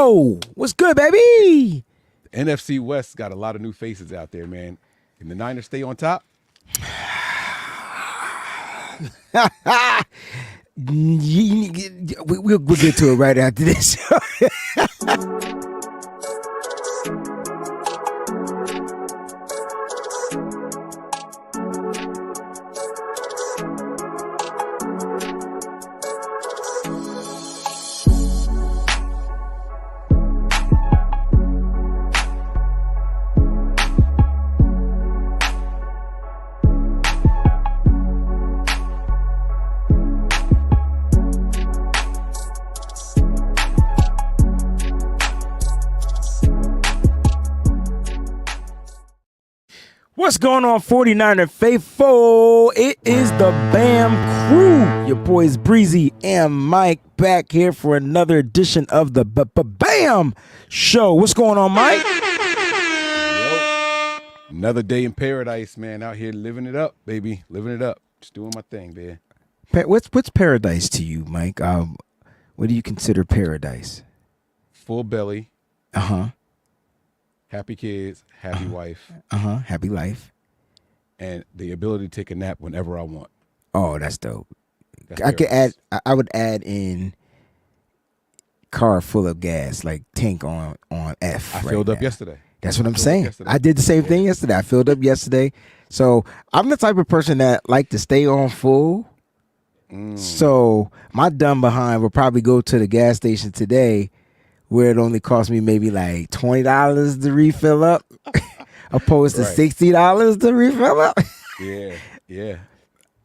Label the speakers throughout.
Speaker 1: Yo, what's good, baby?
Speaker 2: NFC West got a lot of new faces out there, man. Can the Niners stay on top?
Speaker 1: We'll get to it right after this. What's going on, 49er faithful? It is the B.A.M crew. Your boys Breezy and Mike back here for another edition of the B.A.M show. What's going on, Mike?
Speaker 2: Yo. Another day in paradise, man. Out here living it up, baby. Living it up. Just doing my thing, man.
Speaker 1: What's paradise to you, Mike? What do you consider paradise?
Speaker 2: Full belly.
Speaker 1: Uh-huh. Happy
Speaker 2: kids, happy wife.
Speaker 1: Happy life.
Speaker 2: And the ability to take a nap whenever I want.
Speaker 1: Oh, that's dope. I would add in car full of gas, like tank on F.
Speaker 2: I filled up yesterday.
Speaker 1: That's what I'm saying. I did the same thing yesterday. I filled up yesterday. So I'm the type of person that like to stay on full. So my dumb behind will probably go to the gas station today where it only cost me maybe like $20 to refill up, opposed to $60 to refill up.
Speaker 2: Yeah.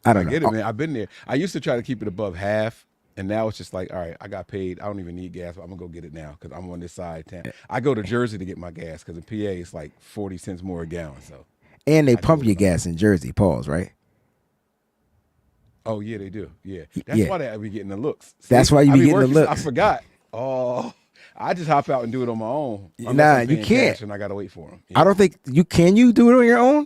Speaker 1: I don't know.
Speaker 2: Get it, man. I've been there. I used to try to keep it above half, and now it's just like, all right, I got paid. I don't even need gas, but I'm going to go get it now because I'm on this side of town. I go to Jersey to get my gas because in PA it's like 40 cents more a gallon. So.
Speaker 1: And they pump your gas in Jersey, pause, right?
Speaker 2: Oh, yeah, they do. Yeah. That's why they be getting the looks. See,
Speaker 1: that's why you be getting the looks.
Speaker 2: I forgot. Oh. I just hop out and do it on my own.
Speaker 1: Nah, you can't.
Speaker 2: And I gotta wait for them.
Speaker 1: I don't think you can. You do it on your own.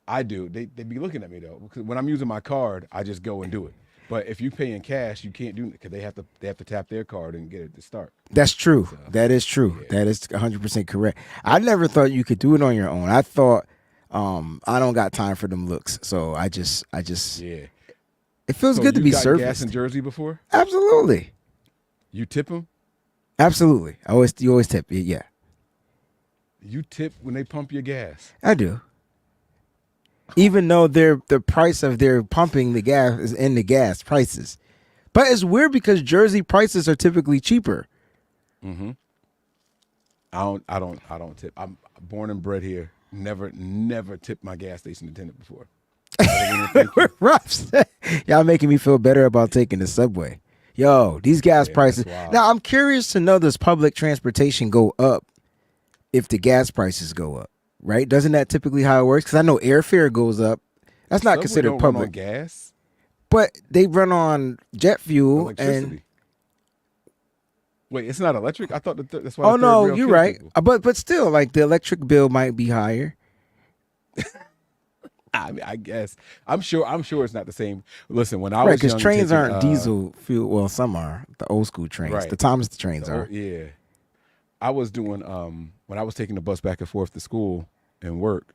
Speaker 2: I do. They be looking at me though, because when I'm using my card, I just go and do it. But if you pay in cash, you can't do it because they have to tap their card and get it to start.
Speaker 1: That's true. So, that is true. Yeah. That is 100% correct. I never thought you could do it on your own. I thought I don't got time for them looks, so I just yeah. It feels good to be serviced.
Speaker 2: You got gas in Jersey before?
Speaker 1: Absolutely.
Speaker 2: You tip them?
Speaker 1: Absolutely. You always tip. Yeah.
Speaker 2: You tip when they pump your gas?
Speaker 1: I do. Even though the price of their pumping the gas is in the gas prices. But it's weird because Jersey prices are typically cheaper.
Speaker 2: Mm-hmm. I don't tip. I'm born and bred here. Never tipped my gas station attendant before.
Speaker 1: We're rough. Y'all making me feel better about taking the subway. Yo, these gas prices. Now, I'm curious to know, does public transportation go up if the gas prices go up, right? Doesn't that typically how it works? Because I know airfare goes up. That's not considered public.
Speaker 2: Run on gas?
Speaker 1: But they run on jet fuel.
Speaker 2: Electricity. Wait, it's not electric? I thought that's why.
Speaker 1: Oh, no, you're right. But still, like, the electric bill might be higher.
Speaker 2: I mean, I guess I'm sure it's not the same. Listen, when I was young,
Speaker 1: because trains aren't diesel fuel. Well, some are. The old school trains, right. The Thomas trains are.
Speaker 2: Yeah, I was doing when I was taking the bus back and forth to school and work.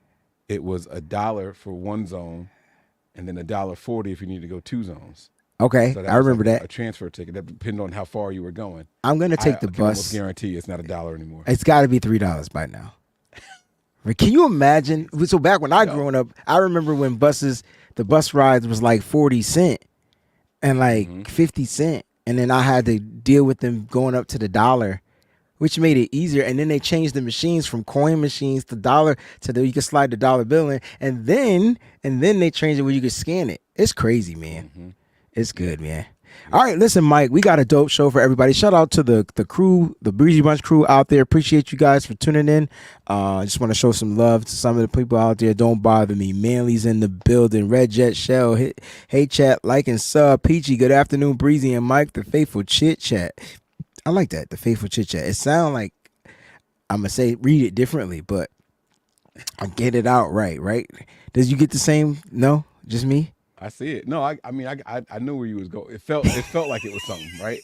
Speaker 2: It was $1 for one zone, and then $1.40 if you need to go 2 zones.
Speaker 1: Okay, so I remember that.
Speaker 2: A transfer ticket that depended on how far you were going.
Speaker 1: I'm gonna take the
Speaker 2: I
Speaker 1: bus.
Speaker 2: Can almost guarantee it's not $1 anymore.
Speaker 1: It's got to be $3 by now. Can you imagine? So back when I growing up, I remember when the bus rides was like 40 cents and like 50 cents. And then I had to deal with them going up to the $1, which made it easier. And then they changed the machines from coin machines to dollar you could slide the dollar bill in. And then they changed it where you could scan it. It's crazy, man. Mm-hmm. It's good, man. All right, listen, Mike, we got a dope show for everybody. Shout out to the crew, the Breezy Bunch crew out there. Appreciate you guys for tuning in. I just want to show some love to some of the people out there. Don't bother me. Manly's in the building. Red Jet Shell. Hey, chat, like and sub. Peachy, good afternoon, Breezy and Mike, the faithful chit chat. I like that, the faithful chit chat. It sounds like I'm going to read it differently, but I get it out right? Does you get the same? No? Just me?
Speaker 2: I see it. No, I mean, I knew where you was going. It felt like it was something, right?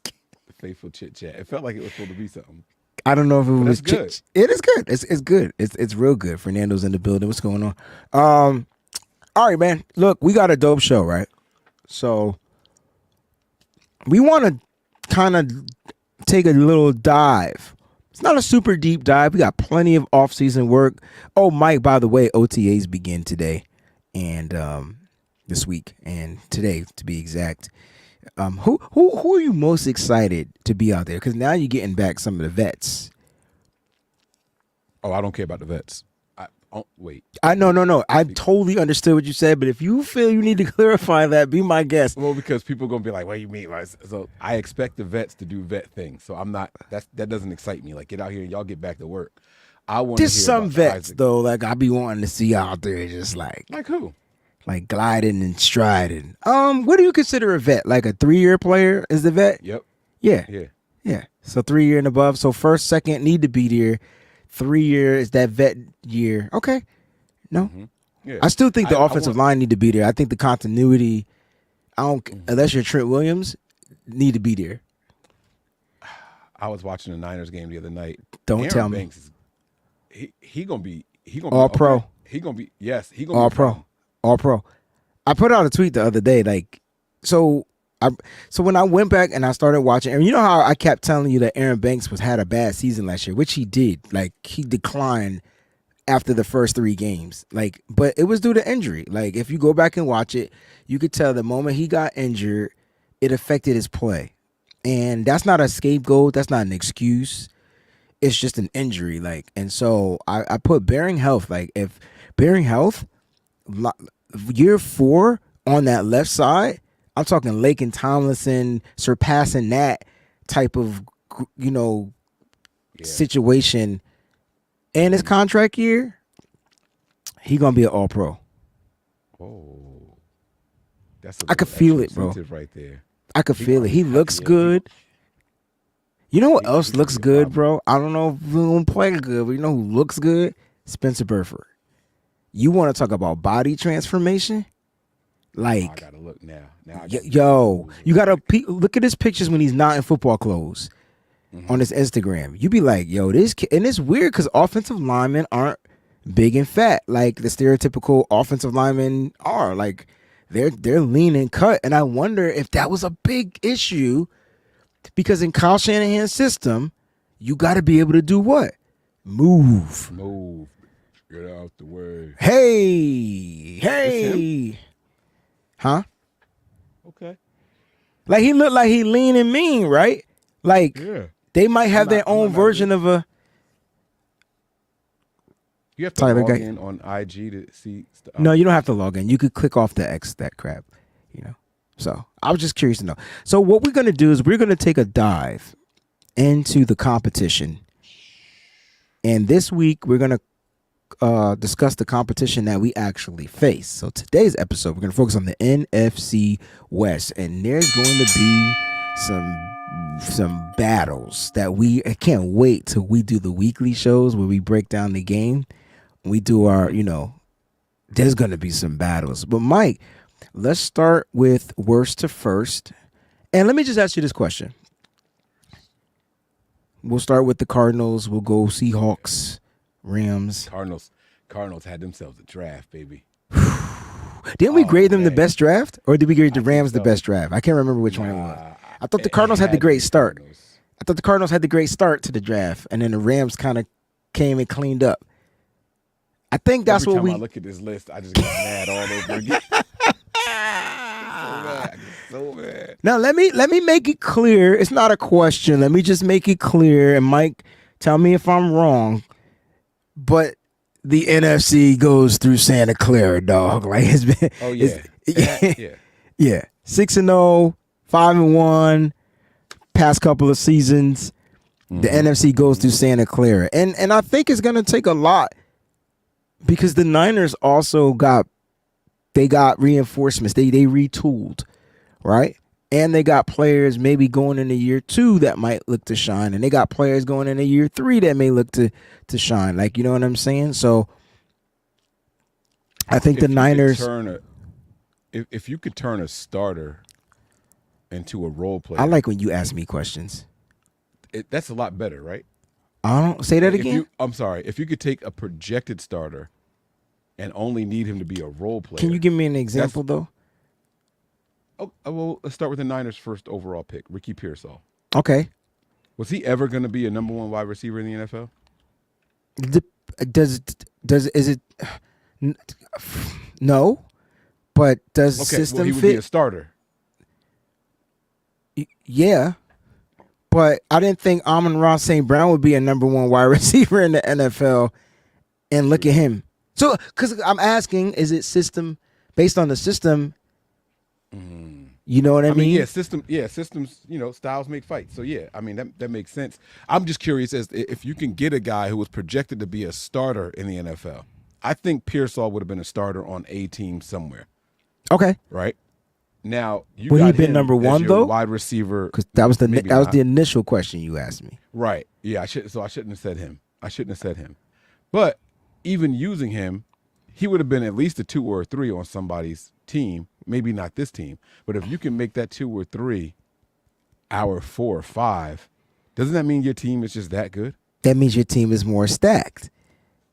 Speaker 2: It faithful chit chat. It felt like it was supposed to be something.
Speaker 1: I don't know if it was
Speaker 2: good.
Speaker 1: It is good. It's good. It's real good. Fernando's in the building. What's going on? All right, man. Look, we got a dope show, right? So we want to kind of take a little dive. It's not a super deep dive. We got plenty of off-season work. Oh, Mike, by the way, OTAs begin today and this week and today, to be exact. Who are you most excited to be out there? Because now you're getting back some of the vets.
Speaker 2: Oh, I don't care about the vets. Wait.
Speaker 1: No. I totally understood what you said, but if you feel you need to clarify that, be my guest.
Speaker 2: Well, because people are gonna be like, "What do you mean?" So I expect the vets to do vet things. So I'm not. That doesn't excite me. Like, get out here and y'all get back to work. I want.
Speaker 1: There's some vets though, like I be wanting to see out there, just like
Speaker 2: who?
Speaker 1: Like gliding and striding. What do you consider a vet? Like a 3-year player is the vet?
Speaker 2: Yep.
Speaker 1: Yeah. So 3 year and above. So first, second need to be there. 3 year is that vet year. Okay. No.
Speaker 2: Mm-hmm. Yeah.
Speaker 1: I still think the offensive line need to be there. I think the continuity, unless you're Trent Williams, need to be there.
Speaker 2: I was watching the Niners game the other night.
Speaker 1: Don't tell me.
Speaker 2: He gonna be
Speaker 1: all pro.
Speaker 2: Okay. He gonna be
Speaker 1: all pro. All pro. I put out a tweet the other day, like, so when I went back and I started watching, and you know how I kept telling you that Aaron Banks had a bad season last year, which he did. Like, he declined after the first 3 games. Like, but it was due to injury. Like, if you go back and watch it, you could tell the moment he got injured, it affected his play. And that's not a scapegoat. That's not an excuse. It's just an injury. Like, and so I put bearing health. Like, if bearing health, year 4 on that left side, I'm talking Lake and Tomlinson surpassing that type of, situation. And his contract year, he gonna be an all pro.
Speaker 2: Oh,
Speaker 1: I could feel it, bro.
Speaker 2: Right there.
Speaker 1: I could feel it. He looks good. You know what else looks good, bro? I don't know if we gonna play good, but you know who looks good? Spencer Burford. You want to talk about body transformation? Like,
Speaker 2: I gotta look now.
Speaker 1: You gotta look at his pictures when he's not in football clothes on his Instagram. You be like, yo, this kid, and it's weird because offensive linemen aren't big and fat like the stereotypical offensive linemen are. Like, they're lean and cut, and I wonder if that was a big issue because in Kyle Shanahan's system, you got to be able to do what? Move.
Speaker 2: Get out the way.
Speaker 1: Hey. Huh?
Speaker 2: Okay.
Speaker 1: Like, he looked like he lean and mean, right? Like, they might have their own version of a.
Speaker 2: You have to log in on IG to see stuff.
Speaker 1: No, you don't have to log in. You could click off the X, that crap, So I was just curious to know. So what we're going to do is we're going to take a dive into the competition. And this week, we're going to discuss the competition that we actually face. So today's episode, we're going to focus on the NFC West, and there's going to be some battles that I can't wait till we do the weekly shows where we break down the game. We do our, there's going to be some battles. But Mike, let's start with worst to first. And let me just ask you this question. We'll start with the Cardinals. We'll go Seahawks, Rams.
Speaker 2: Cardinals had themselves a draft, baby.
Speaker 1: Didn't we grade them the best draft? Or did we grade the Rams the best draft? I can't remember which one it was. I thought the Cardinals had the great start. I thought the Cardinals had the great start to the draft, and then the Rams kind of came and cleaned up. I think that's
Speaker 2: Every
Speaker 1: what
Speaker 2: time
Speaker 1: we.
Speaker 2: I look at this list, I just get mad all over again. So mad.
Speaker 1: Now let me make it clear. It's not a question. Let me just make it clear. And Mike, tell me if I'm wrong. But the NFC goes through Santa Clara, dog. Like, it's been.
Speaker 2: Oh yeah.
Speaker 1: Yeah. 6-0, 5-1. Past couple of seasons, the NFC goes through Santa Clara, and I think it's gonna take a lot because the Niners also got reinforcements. They retooled, right? And they got players maybe going into year 2 that might look to shine, and they got players going into year 3 that may look to shine. Like, you know what I'm saying? So I think the Niners.
Speaker 2: If you could turn a starter into a role player.
Speaker 1: I like when you ask me questions.
Speaker 2: that's a lot better, right?
Speaker 1: I don't say that again.
Speaker 2: I'm sorry. If you could take a projected starter and only need him to be a role player.
Speaker 1: Can you give me an example, though?
Speaker 2: Oh, well, let's start with the Niners' first overall pick, Ricky Pearsall.
Speaker 1: Okay.
Speaker 2: Was he ever going to be a number one wide receiver in the NFL?
Speaker 1: Is it no? But does the system
Speaker 2: he would
Speaker 1: fit?
Speaker 2: Be a starter.
Speaker 1: Yeah, but I didn't think Amon-Ra St. Brown would be a number one wide receiver in the NFL. And look at him. So, because I'm asking, is it system based on the system? You know what I mean?
Speaker 2: Yeah, systems. Styles make fights. So yeah, I mean that makes sense. I'm just curious as if you can get a guy who was projected to be a starter in the NFL. I think Pearsall would have been a starter on a team somewhere.
Speaker 1: Okay.
Speaker 2: Right. Now you
Speaker 1: would
Speaker 2: got
Speaker 1: he been
Speaker 2: him
Speaker 1: number
Speaker 2: as
Speaker 1: one
Speaker 2: your
Speaker 1: though?
Speaker 2: Wide receiver.
Speaker 1: Because that was the initial question you asked me.
Speaker 2: Right. Yeah. I shouldn't have said him. But even using him, he would have been at least a 2 or a 3 on somebody's team. Maybe not this team, but if you can make that 2 or 3 our 4 or 5, doesn't that mean your team is just that good?
Speaker 1: That means your team is more stacked.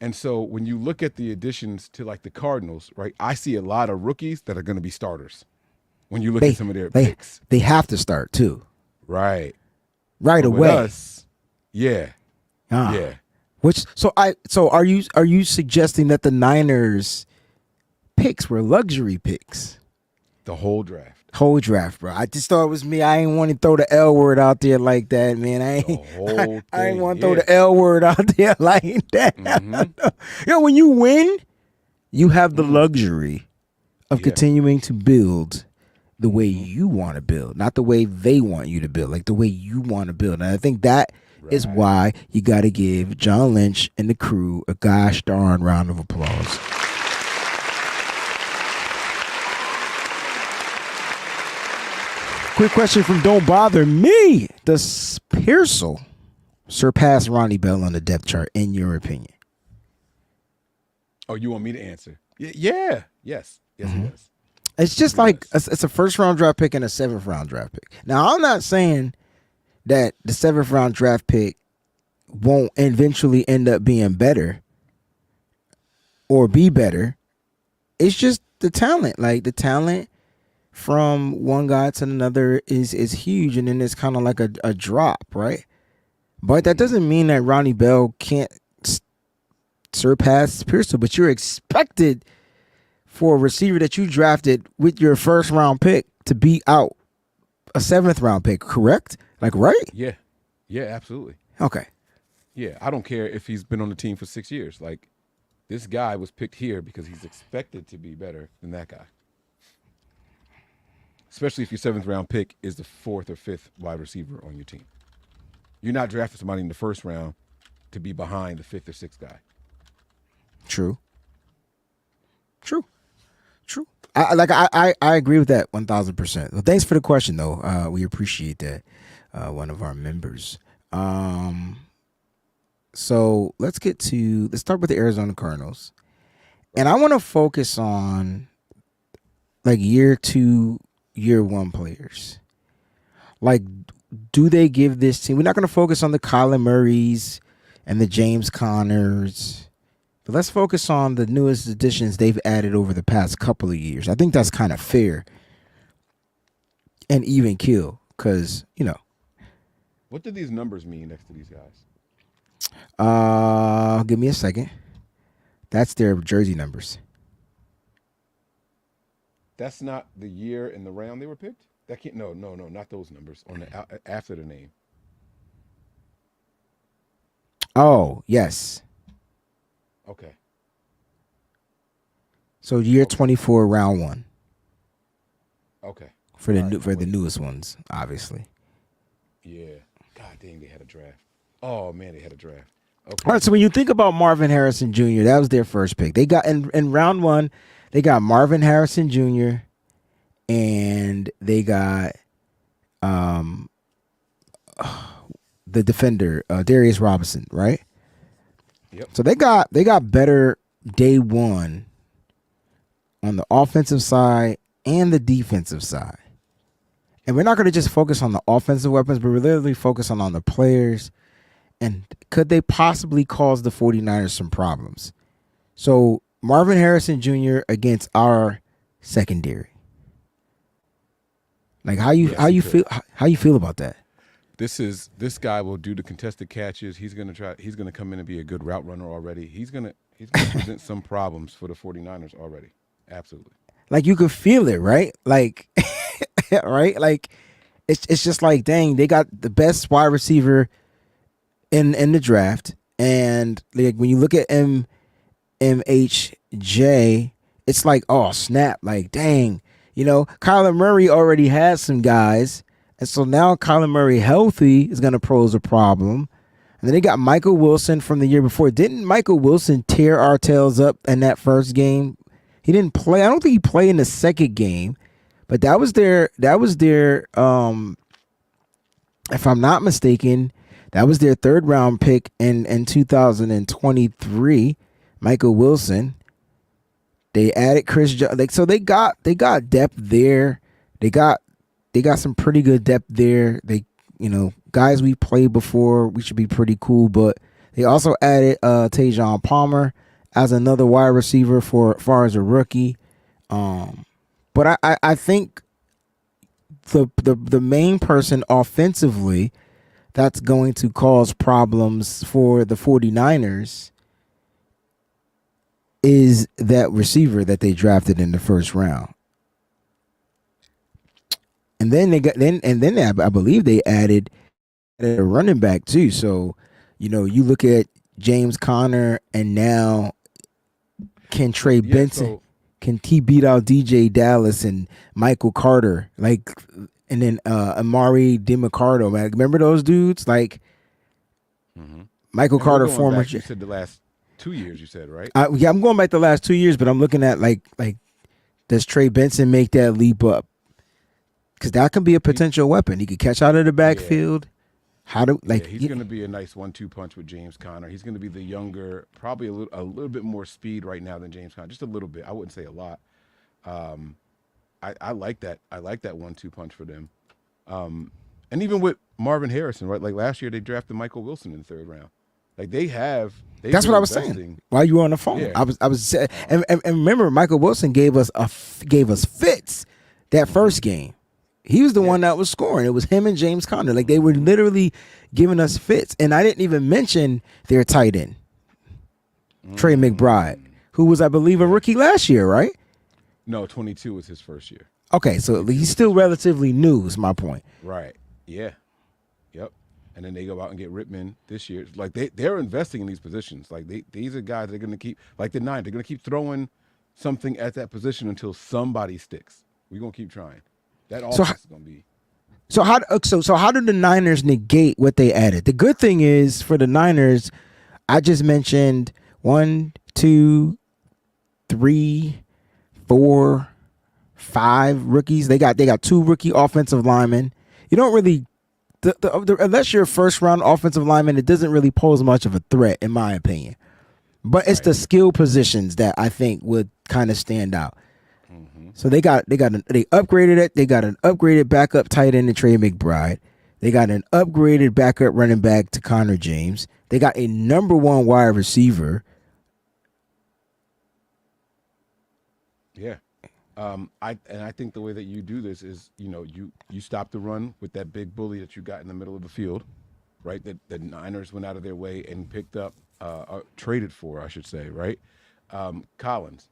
Speaker 2: And so when you look at the additions to like the Cardinals, right, I see a lot of rookies that are going to be starters. When you look at some of their picks,
Speaker 1: they have to start too.
Speaker 2: Right.
Speaker 1: Right
Speaker 2: but
Speaker 1: away.
Speaker 2: With us, yeah. Yeah.
Speaker 1: So are you suggesting that the Niners picks were luxury picks?
Speaker 2: The whole draft.
Speaker 1: Whole draft, bro. I just thought it was me. I ain't want to throw the L word out there like that, man. I ain't want to throw the L word out there like that. Mm-hmm. When you win, you have the luxury of continuing to build the way you want to build, not the way they want you to build, like the way you want to build. And I think that is why you got to give John Lynch and the crew a gosh darn round of applause. Quick question from Don't Bother Me. Does Pearsall surpass Ronnie Bell on the depth chart, in your opinion?
Speaker 2: Oh, you want me to answer? Yeah. Yes, he does.
Speaker 1: It's just it's a first-round draft pick and a seventh-round draft pick. Now, I'm not saying that the seventh-round draft pick won't eventually end up being better or be better. It's just the talent. Like, the talent from one guy to another is huge, and then it's kind of like a drop, right? But that doesn't mean that Ronnie Bell can't surpass Pearsall, but you're expected for a receiver that you drafted with your first-round pick to beat out a seventh-round pick, correct? Like, right?
Speaker 2: Yeah, absolutely.
Speaker 1: Okay.
Speaker 2: Yeah, I don't care if he's been on the team for 6 years. Like, this guy was picked here because he's expected to be better than that guy. Especially if your seventh-round pick is the 4th or 5th wide receiver on your team. You're not drafting somebody in the first round to be behind the 5th or 6th guy.
Speaker 1: True. I agree with that 1,000%. Well, thanks for the question, though. We appreciate that. One of our members. So let's start with the Arizona Cardinals. And I want to focus on like year 2, year 1 players. Like, do they give this team? We're not going to focus on the Kyler Murrays and the James Connors. But let's focus on the newest additions they've added over the past couple of years. I think that's kind of fair and even kill because,
Speaker 2: What do these numbers mean next to these guys?
Speaker 1: Give me a second. That's their jersey numbers.
Speaker 2: That's not the year and the round they were picked? That can't. No, not those numbers on the after the name.
Speaker 1: Oh, yes.
Speaker 2: Okay.
Speaker 1: So year 24, round 1.
Speaker 2: Okay.
Speaker 1: For the newest ones, obviously.
Speaker 2: Yeah. God dang, they had a draft. Oh man, they had a draft. Okay.
Speaker 1: All right. So when you think about Marvin Harrison Jr., that was their first pick. They got in round 1, they got Marvin Harrison Jr. and they got the defender Darius Robinson, right?
Speaker 2: Yep.
Speaker 1: So they got better day 1 on the offensive side and the defensive side. And we're not going to just focus on the offensive weapons, but we're literally focusing on the players. And could they possibly cause the 49ers some problems? So Marvin Harrison Jr. against our secondary. Like how you feel about that?
Speaker 2: This guy will do the contested catches. He's gonna come in and be a good route runner already. He's gonna present some problems for the 49ers already. Absolutely.
Speaker 1: Like you could feel it, right? Like right? Like it's just like, dang, they got the best wide receiver in the draft. And like when you look at MHJ, it's like, oh snap, like dang, Kyler Murray already has some guys, and so now Kyler Murray healthy is gonna pose a problem. And then they got Michael Wilson from the year before. Didn't Michael Wilson tear our tails up in that first game? He didn't play. I don't think he played in the second game, but that was their if I'm not mistaken, that was their third round pick in 2023. Michael Wilson. They added Chris Jones. So they got depth there. They got some pretty good depth there. They guys we played before, we should be pretty cool. But they also added Tajon Palmer as another wide receiver for as far as a rookie. But I think the main person offensively that's going to cause problems for the 49ers is that receiver that they drafted in the first round. And then I believe they added a running back too. So, you look at James Conner, and now can Trey Benson, can he beat out DJ Dallas and Michael Carter? Like, and then Amari DiMarcado, man. Remember those dudes? Like Michael Carter, former.
Speaker 2: You said the last 2 years, you said, right?
Speaker 1: Yeah, I'm going back the last 2 years, but I'm looking at like does Trey Benson make that leap up? Because that can be a potential weapon. He could catch out of the backfield.
Speaker 2: He's going to be a nice 1-2 punch with James Conner. He's going to be the younger, probably a little bit more speed right now than James Conner, just a little bit. I wouldn't say a lot. I like that. I like that 1-2 punch for them. And even with Marvin Harrison, right? Like last year, they drafted Michael Wilson in the third round. Like that's
Speaker 1: what I was saying while you were on the phone.
Speaker 2: Yeah.
Speaker 1: I was and remember, Michael Wilson gave us fits that first game. He was the one that was scoring. It was him and James Conner. Like they were literally giving us fits. And I didn't even mention their tight end, Trey McBride, who was, I believe, a rookie last year, right?
Speaker 2: No, 22 was his first year.
Speaker 1: Okay, so he's still relatively new, is my point.
Speaker 2: Right. Yeah. Yep. And then they go out and get Rittman this year. Like they're investing in these positions. Like these are guys they're going to keep, like the Niners, they're going to keep throwing something at that position until somebody sticks. We're going to keep trying. That offense is going to be.
Speaker 1: So how do the Niners negate what they added? The good thing is for the Niners, I just mentioned 1, 2, 3, 4, 5 rookies. They got 2 rookie offensive linemen. You don't really, unless you're a first round offensive lineman, it doesn't really pose much of a threat, in my opinion. But it's the skill positions that I think would kind of stand out. So they upgraded it. They got an upgraded backup tight end to Trey McBride. They got an upgraded backup running back to Connor James. They got a number 1 wide receiver.
Speaker 2: Yeah. I think the way that you do this is, you stop the run with that big bully that you got in the middle of the field, right? That the Niners went out of their way and picked up, traded for, I should say, right? Collins.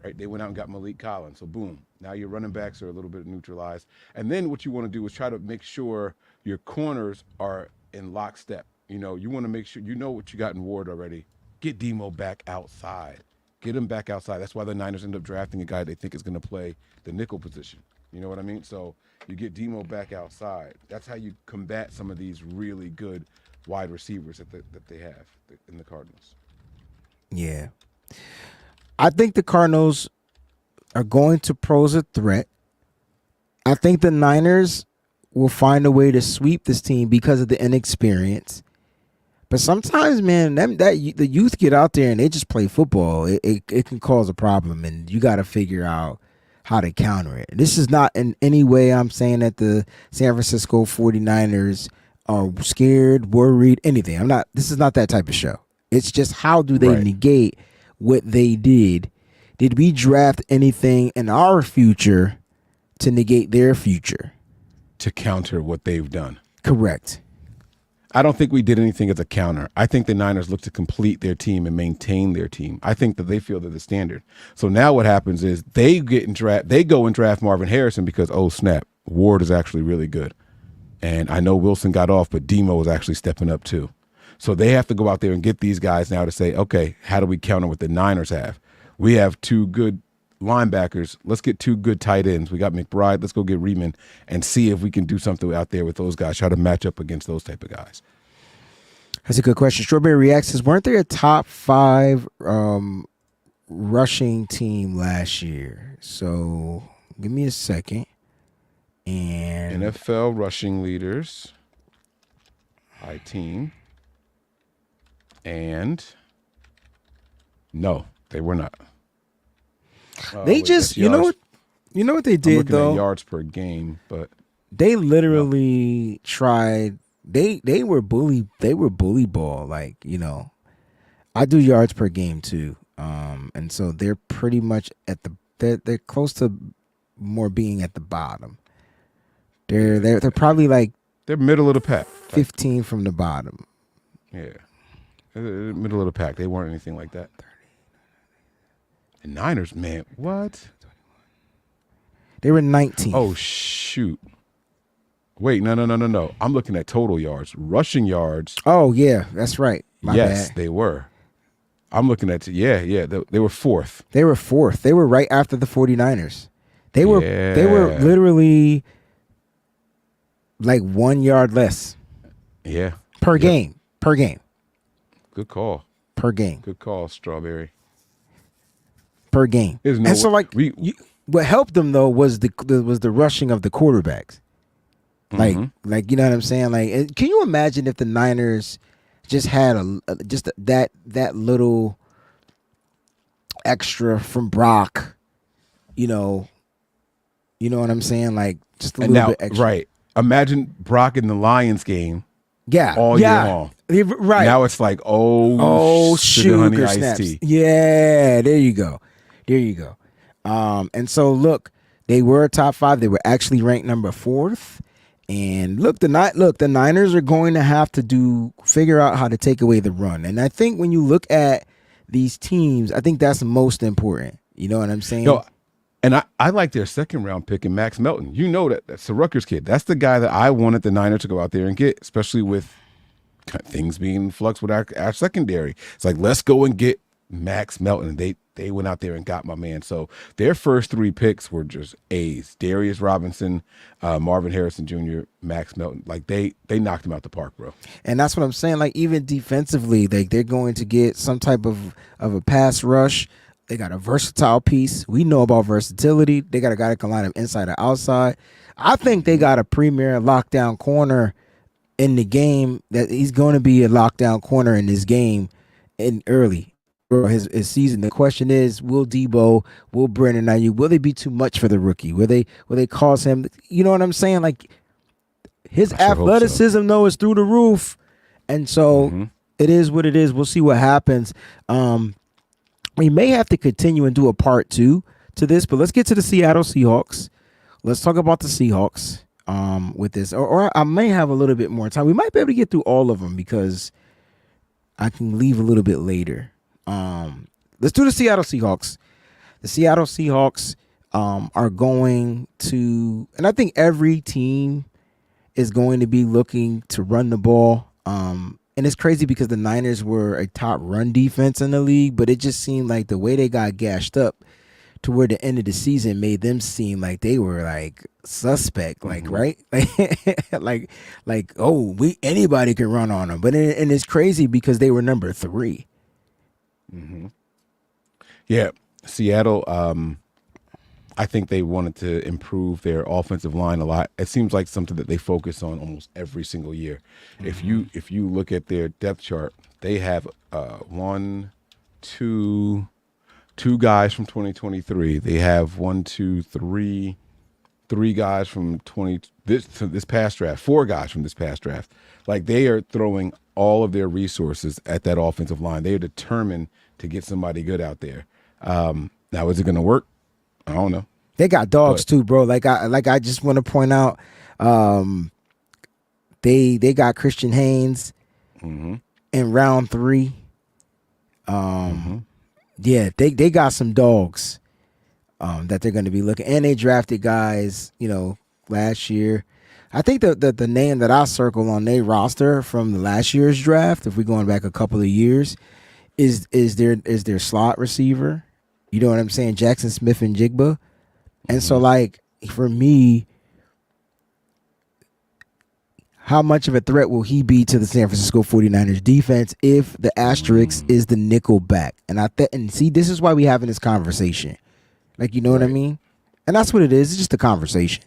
Speaker 2: Right, they went out and got Malik Collins. So boom, now your running backs are a little bit neutralized. And then what you want to do is try to make sure your corners are in lockstep. You want to make sure you know what you got in Ward already. Get Demo back outside. Get him back outside. That's why the Niners end up drafting a guy they think is going to play the nickel position. You know what I mean? So you get Demo back outside. That's how you combat some of these really good wide receivers that they have in the Cardinals.
Speaker 1: Yeah. I think the Cardinals are going to pose a threat. I think the Niners will find a way to sweep this team because of the inexperience. But sometimes, man, the youth get out there and they just play football. It can cause a problem, and you got to figure out how to counter it. This is not in any way I'm saying that the San Francisco 49ers are scared, worried, anything. This is not that type of show. It's just how do they negate what they did? Did we draft anything in our future to negate their future?
Speaker 2: To counter what they've done.
Speaker 1: Correct.
Speaker 2: I don't think we did anything as a counter. I think the Niners look to complete their team and maintain their team. I think that they feel they're the standard. So now what happens is they go and draft Marvin Harrison because, oh snap, Ward is actually really good. And I know Wilson got off, but Demo is actually stepping up too. So they have to go out there and get these guys now to say, okay, how do we counter what the Niners have? We have 2 good linebackers. Let's get 2 good tight ends. We got McBride. Let's go get Riemann and see if we can do something out there with those guys. Try to match up against those type of guys.
Speaker 1: That's a good question. Strawberry Reacts says, weren't they a top 5 rushing team last year? So give me a second. And
Speaker 2: NFL rushing leaders by team. And no, they were not.
Speaker 1: They just, you know what they did though?
Speaker 2: At yards per game, but
Speaker 1: they literally tried. They were bully ball. Like, I do yards per game too. And so they're pretty much they're close to more being at the bottom. They're probably like
Speaker 2: they're middle of the pack.
Speaker 1: 15 from the bottom.
Speaker 2: Yeah. Middle of the pack. They weren't anything like that. The Niners, man, what?
Speaker 1: They were 19.
Speaker 2: Oh, shoot. Wait, no. I'm looking at total yards. Rushing yards.
Speaker 1: Oh, yeah, that's right. My
Speaker 2: yes,
Speaker 1: bad.
Speaker 2: they were. I'm looking at, they were 4th.
Speaker 1: They were 4th. They were right after the 49ers. They were literally like 1 yard less.
Speaker 2: Yeah.
Speaker 1: Per game.
Speaker 2: Good call.
Speaker 1: Per game.
Speaker 2: Good call, Strawberry.
Speaker 1: Per game. And so like what helped them though was the rushing of the quarterbacks. Like you know what I'm saying? Like, can you imagine if the Niners just had that little extra from Brock? You know what I'm saying? Like just a little bit extra.
Speaker 2: Right. Imagine Brock in the Lions game.
Speaker 1: Yeah.
Speaker 2: All year long.
Speaker 1: Right.
Speaker 2: Now it's like,
Speaker 1: sugar snaps.
Speaker 2: Tea.
Speaker 1: Yeah, there you go. And so look, they were top 5. They were actually ranked number 4th. And look, the Niners are going to have to figure out how to take away the run. And I think when you look at these teams, I think that's most important. You know what I'm saying?
Speaker 2: No, and I like their 2nd round pick in Max Melton. You know that's the Rutgers kid. That's the guy that I wanted the Niners to go out there and get, especially with things being in flux with our secondary. It's like, let's go and get Max Melton. They went out there and got my man. So their first 3 picks were just A's. Darius Robinson, Marvin Harrison Jr., Max Melton. Like they knocked him out the park, bro.
Speaker 1: And that's what I'm saying. Like even defensively, they're going to get some type of a pass rush. They got a versatile piece. We know about versatility. They got a guy that can line up inside or outside. I think they got a premier lockdown corner in the game that he's going to be a lockdown corner in this game in early his season. The question is, will Brandon Ayuk, will they be too much for the rookie? Will they cause him? You know what I'm saying? Like his athleticism though is through the roof, and so it is what it is. We'll see what happens. We may have to continue and do a part 2 to this, but let's get to the Seattle Seahawks. Let's talk about the Seahawks with this, or I may have a little bit more time. We might be able to get through all of them because I can leave a little bit later. Let's do the Seattle Seahawks. The Seattle Seahawks are going to, and I think every team is going to be looking to run the ball. And it's crazy because the Niners were a top run defense in the league, but it just seemed like the way they got gashed up toward the end of the season made them seem like they were like suspect, like right, like anybody can run on them. But and it's crazy because they were number 3.
Speaker 2: Yeah, Seattle. I think they wanted to improve their offensive line a lot. It seems like something that they focus on almost every single year. If you look at their depth chart, they have 1, 2, 2 guys from 2023. They have three guys from this past draft, 4 guys from this past draft. Like, they are throwing all of their resources at that offensive line. They are determined to get somebody good out there. Now, is it going to work? I don't know.
Speaker 1: They got dogs too, bro. Like I just want to point out, they got Christian Haynes in round 3. Yeah, they got some dogs that they're going to be looking, and they drafted guys, last year. I think the name that I circle on their roster from the last year's draft, if we're going back a couple of years, is their slot receiver. You know what I'm saying? Jackson Smith and Jigba. And so, like, for me, how much of a threat will he be to the San Francisco 49ers defense if the asterisk is the nickel back? And see, this is why we having this conversation. Like, you know what I mean? And that's what it is. It's just a conversation.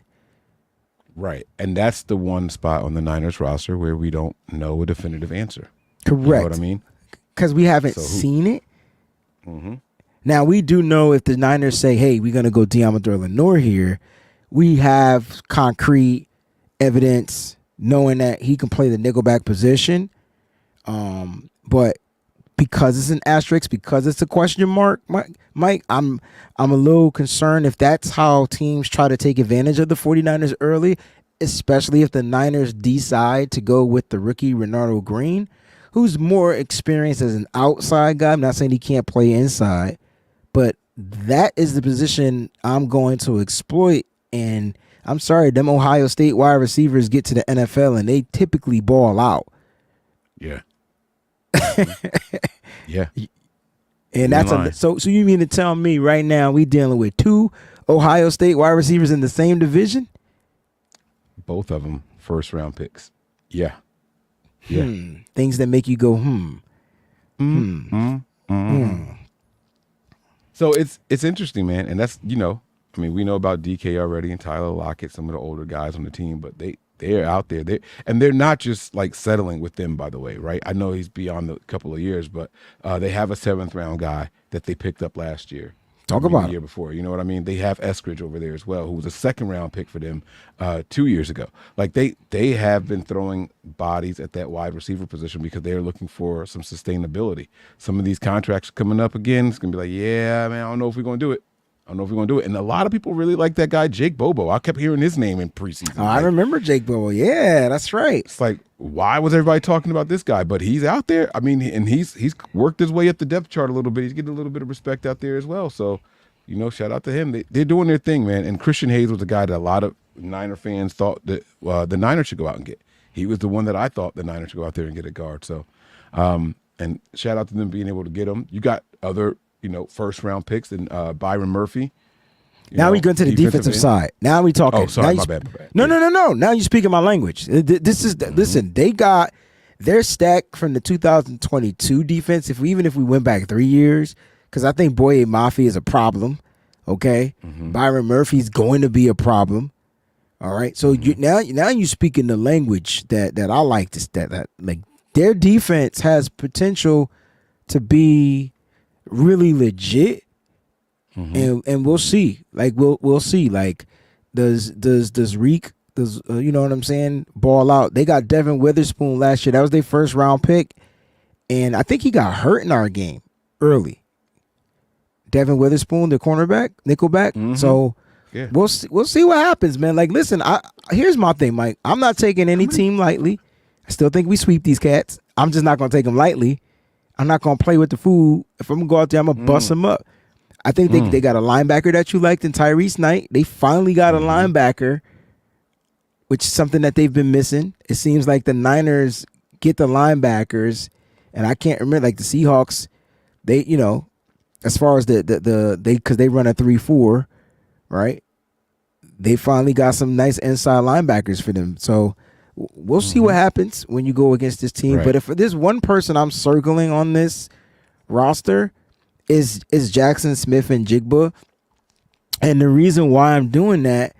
Speaker 2: Right. And that's the one spot on the Niners roster where we don't know a definitive answer.
Speaker 1: Correct.
Speaker 2: You know what I mean?
Speaker 1: Because we haven't seen it. Now, we do know if the Niners say, hey, we're going to go Deommodore Lenoir here, we have concrete evidence knowing that he can play the nickelback position. But because it's an asterisk, because it's a question mark, Mike, I'm a little concerned if that's how teams try to take advantage of the 49ers early, especially if the Niners decide to go with the rookie Renardo Green, who's more experienced as an outside guy. I'm not saying he can't play inside, but that is the position I'm going to exploit. And I'm sorry, them Ohio State wide receivers get to the NFL and they typically ball out.
Speaker 2: Yeah. Yeah.
Speaker 1: And that's so you mean to tell me right now we dealing with 2 Ohio State wide receivers in the same division?
Speaker 2: Both of them first round picks. Yeah. Yeah.
Speaker 1: Things that make you go,
Speaker 2: So it's interesting, man. And that's, we know about DK already and Tyler Lockett, some of the older guys on the team, but they're out there. They're not just like settling with them, by the way, right? I know he's beyond a couple of years, but they have a 7th round guy that they picked up last year. The year before. You know what I mean? They have Eskridge over there as well, who was a 2nd round pick for them 2 years ago. Like, they have been throwing bodies at that wide receiver position because they're looking for some sustainability. Some of these contracts coming up again, it's going to be like, yeah, man, I don't know if we're going to do it. And a lot of people really like that guy, Jake Bobo. I kept hearing his name in preseason.
Speaker 1: I remember Jake Bobo. Yeah, that's right.
Speaker 2: It's like, why was everybody talking about this guy? But he's out there. I mean, and he's worked his way up the depth chart a little bit. He's getting a little bit of respect out there as well. So, shout out to him. They're doing their thing, man. And Christian Hayes was a guy that a lot of Niner fans thought that the Niners should go out and get. He was the one that I thought the Niners should go out there and get a guard. So, and shout out to them being able to get him. You got other, first round picks and Byron Murphy.
Speaker 1: Now we go to the defensive side. Now we talking.
Speaker 2: Oh, sorry, my bad.
Speaker 1: No. Now you're speaking my language. This is listen. They got their stack from the 2022 defense. Even if we went back 3 years, because I think Boye Mafe is a problem. Okay, Byron Murphy's going to be a problem. All right. So now you speaking the language that I like. That like their defense has potential to be really legit. And we'll see. Like we'll see. Like does Reek you know what I'm saying, ball out? They got Devin Witherspoon last year. That was their first round pick, and I think he got hurt in our game early. Devin Witherspoon, the cornerback, nickelback. So yeah, we'll see what happens, man. Like, listen, here's my thing, Mike. I'm not taking any team lightly. I still think we sweep these cats. I'm just not gonna take them lightly. I'm not gonna play with the food. If I'm gonna go out there, I'm gonna bust them up. I think they got a linebacker that you liked in Tyrese Knight. They finally got a linebacker, which is something that they've been missing. It seems like the Niners get the linebackers, and I can't remember, like the Seahawks, they, as far as because they run a 3-4, right? They finally got some nice inside linebackers for them. So we'll see what happens when you go against this team. Right. But if there's one person I'm circling on this roster, is Jackson Smith and Jigba. And the reason why I'm doing that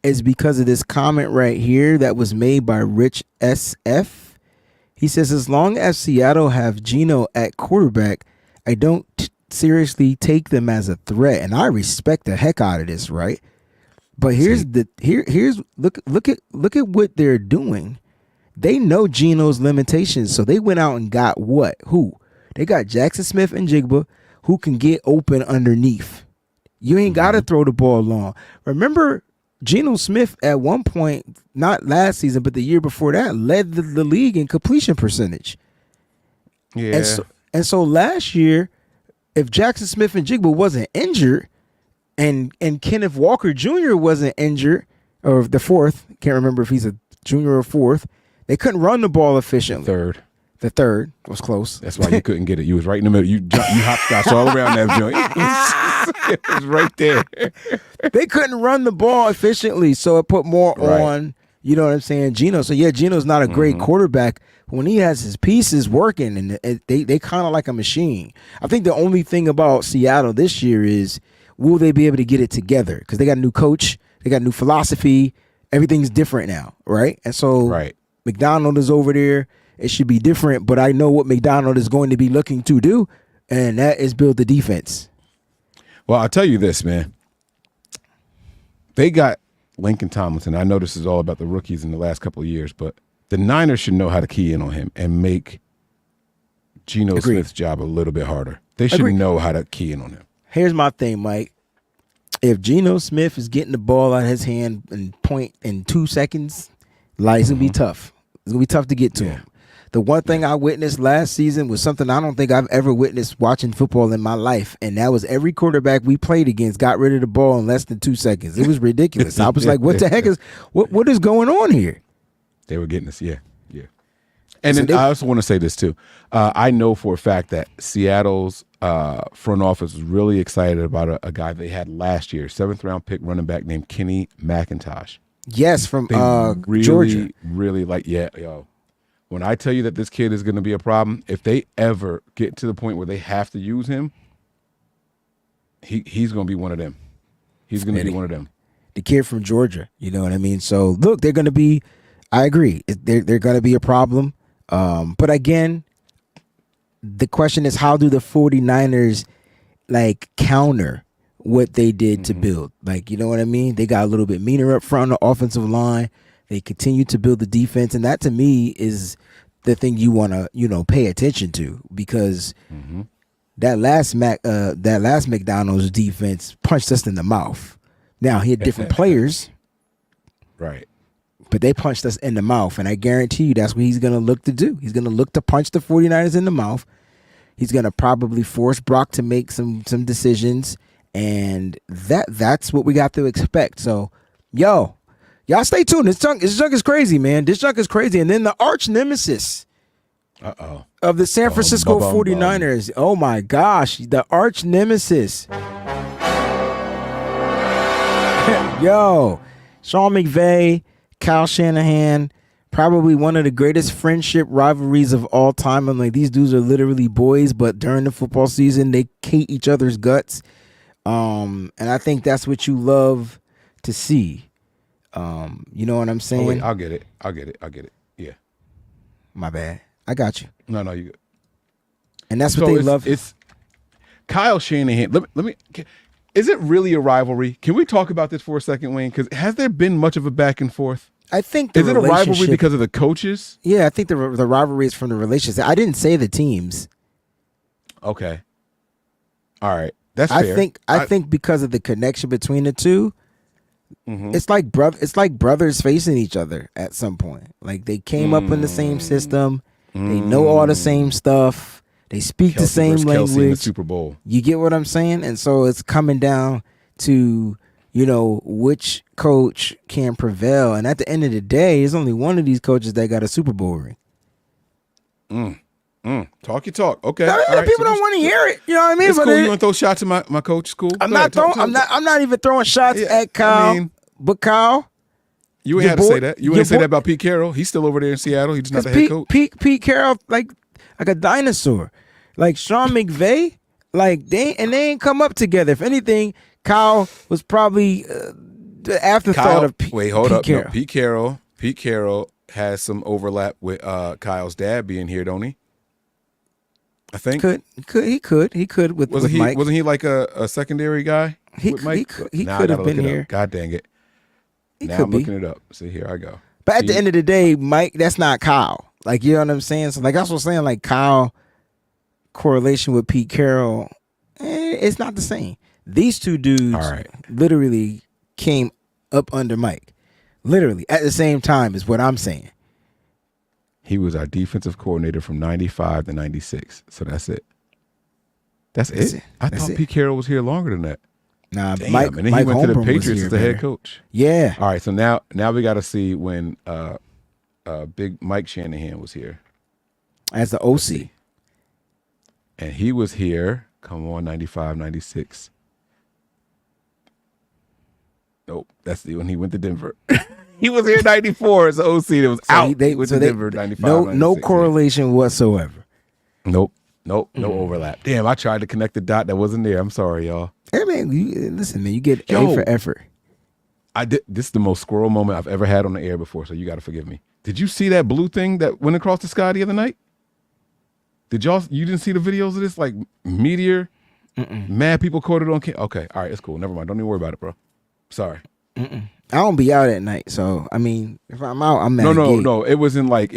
Speaker 1: is because of this comment right here that was made by Rich SF. He says, as long as Seattle have Geno at quarterback, I don't seriously take them as a threat, and I respect the heck out of this, right? But here's look at what they're doing. They know Geno's limitations, so they went out and got what? Who? They got Jackson Smith and Jigba, who can get open underneath. You ain't got to throw the ball long. Remember, Geno Smith at one point, not last season, but the year before that, led the league in completion percentage.
Speaker 2: Yeah.
Speaker 1: And so last year, if Jackson Smith and Jigba wasn't injured, and Kenneth Walker Jr. wasn't injured, or the fourth, can't remember if he's a junior or fourth, they couldn't run the ball efficiently. The third was close.
Speaker 2: That's why you couldn't get it. You was right in the middle. You hopscotched all around that joint. It was right there.
Speaker 1: They couldn't run the ball efficiently, so it put more on, you know what I'm saying, Geno. So, yeah, Geno's not a great quarterback. But when he has his pieces working, and they kind of like a machine. I think the only thing about Seattle this year is, will they be able to get it together? Because they got a new coach. They got a new philosophy. Everything's different now, right? And so McDonald is over there. It should be different, but I know what McDonald is going to be looking to do, and that is build the defense.
Speaker 2: Well, I'll tell you this, man. They got Lincoln Tomlinson. I know this is all about the rookies in the last couple of years, but the Niners should know how to key in on him and make Geno Smith's job a little bit harder. They should know how to key in on him.
Speaker 1: Here's my thing, Mike. If Geno Smith is getting the ball out of his hand and point in 2 seconds, it's going to be tough. It's going to be tough to get to him. The one thing I witnessed last season was something I don't think I've ever witnessed watching football in my life, and that was every quarterback we played against got rid of the ball in less than 2 seconds. It was ridiculous. I was like, what the heck is what is going on here?
Speaker 2: They were getting us, yeah. And so then I also want to say this, too. I know for a fact that Seattle's front office was really excited about a guy they had last year, 7th-round pick running back named Kenny McIntosh.
Speaker 1: Yes, from
Speaker 2: really,
Speaker 1: Georgia.
Speaker 2: Really like, yo. When I tell you that this kid is going to be a problem, if they ever get to the point where they have to use him, he's going to be one of them. He's going to be one of them.
Speaker 1: The kid from Georgia, you know what I mean? So, look, they're going to be, I agree, they're going to be a problem. But again, the question is, how do the 49ers, counter what they did to build? You know what I mean? They got a little bit meaner up front on the offensive line. They continue to build the defense, and that to me is the thing you want to, pay attention to, because that last McDonald's defense punched us in the mouth. Now he had different players,
Speaker 2: right?
Speaker 1: But they punched us in the mouth, and I guarantee you that's what he's going to look to do. He's going to look to punch the 49ers in the mouth. He's going to probably force Brock to make some decisions, and that's what we got to expect. So, y'all stay tuned. This junk is crazy, man. This junk is crazy. And then the arch nemesis of the San Francisco 49ers. Oh, my gosh. The arch nemesis. Yo, Sean McVay, Kyle Shanahan, probably one of the greatest friendship rivalries of all time. I'm like, these dudes are literally boys, but during the football season, they hate each other's guts. And I think that's what you love to see. You know what I'm saying?
Speaker 2: Oh, wait, I'll get it. Yeah.
Speaker 1: My bad. I got you.
Speaker 2: No, you good.
Speaker 1: And that's what they love.
Speaker 2: It's Kyle Shanahan. Let me. Is it really a rivalry? Can we talk about this for a second, Wayne? Because has there been much of a back and forth?
Speaker 1: I think
Speaker 2: is it a rivalry because of the coaches?
Speaker 1: Yeah, I think the rivalry is from the relationship. I didn't say the teams.
Speaker 2: Okay. All right. That's fair.
Speaker 1: I think because of the connection between the two. It's like brothers facing each other at some point. Like they came up in the same system. They know all the same stuff. They speak the same language.
Speaker 2: In the Super Bowl.
Speaker 1: You get what I'm saying? And so it's coming down to, which coach can prevail. And at the end of the day, there's only one of these coaches that got a Super Bowl ring.
Speaker 2: Talk your talk. Okay.
Speaker 1: People don't want to hear it. You know what I mean?
Speaker 2: It's cool. You want to throw shots at my coach? Cool.
Speaker 1: I'm not even throwing shots at Kyle. But Kyle,
Speaker 2: you ain't had to say that. You ain't say that about Pete Carroll. He's still over there in Seattle. He's just not the head coach.
Speaker 1: Pete Carroll, like a dinosaur. Like Sean McVay, they ain't come up together. If anything, Kyle was probably the afterthought of Pete.
Speaker 2: Wait, hold up.
Speaker 1: Carroll.
Speaker 2: No, Pete Carroll has some overlap with Kyle's dad being here, don't he? I think.
Speaker 1: He could with Mike.
Speaker 2: Wasn't he like a secondary guy with Mike?
Speaker 1: He could have been here.
Speaker 2: God dang it! Now I'm looking it up. See, here I go.
Speaker 1: But at the end of the day, Mike, that's not Kyle. Like, you know what I'm saying? So like that's what I'm saying. Like Kyle correlation with Pete Carroll, it's not the same. These two dudes literally came up under Mike. Literally at the same time is what I'm saying.
Speaker 2: He was our defensive coordinator from 95 to 96. So that's it. That's it? I thought Pete Carroll was here longer than that.
Speaker 1: Nah,
Speaker 2: damn.
Speaker 1: Mike.
Speaker 2: And then
Speaker 1: Mike
Speaker 2: he went to the
Speaker 1: Holmgren
Speaker 2: Patriots as the head coach.
Speaker 1: Yeah.
Speaker 2: All right. So now we got to see when Big Mike Shanahan was here
Speaker 1: as the OC.
Speaker 2: And he was here. Come on, 95, 96. Nope. That's when he went to Denver. He was here 94 as the OC. It was out. With Denver 95.
Speaker 1: No correlation whatsoever.
Speaker 2: Nope. No overlap. Damn, I tried to connect the dot that wasn't there. I'm sorry, y'all.
Speaker 1: Hey man, listen, man, you get A for effort.
Speaker 2: I did. This is the most squirrel moment I've ever had on the air before, so you got to forgive me. Did you see that blue thing that went across the sky the other night? Did y'all? You didn't see the videos of this, like meteor? Mad people caught it on camera. Okay, all right, it's cool. Never mind. Don't even worry about it, bro. Sorry.
Speaker 1: I don't be out at night, so I mean, if I'm out, I'm at
Speaker 2: No. It was in like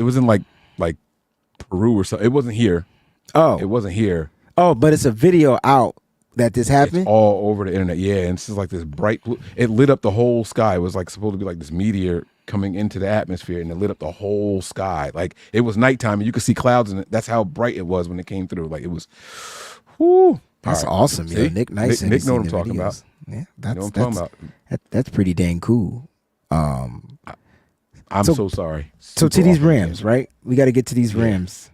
Speaker 2: Peru or something. It wasn't here.
Speaker 1: Oh,
Speaker 2: it wasn't here.
Speaker 1: Oh, but it's a video out that this happened.
Speaker 2: It's all over the internet. Yeah, and it's just like this bright blue. It lit up the whole sky. It was like supposed to be like this meteor coming into the atmosphere, and it lit up the whole sky. Like it was nighttime, and you could see clouds, and that's how bright it was when it came through. Like it was. Whoo.
Speaker 1: That's awesome. Yeah, Nick Nice.
Speaker 2: Nick know what I'm talking about.
Speaker 1: Yeah, that's pretty dang cool.
Speaker 2: I'm so sorry.
Speaker 1: So to these Rams, right? We got to get to these Rams.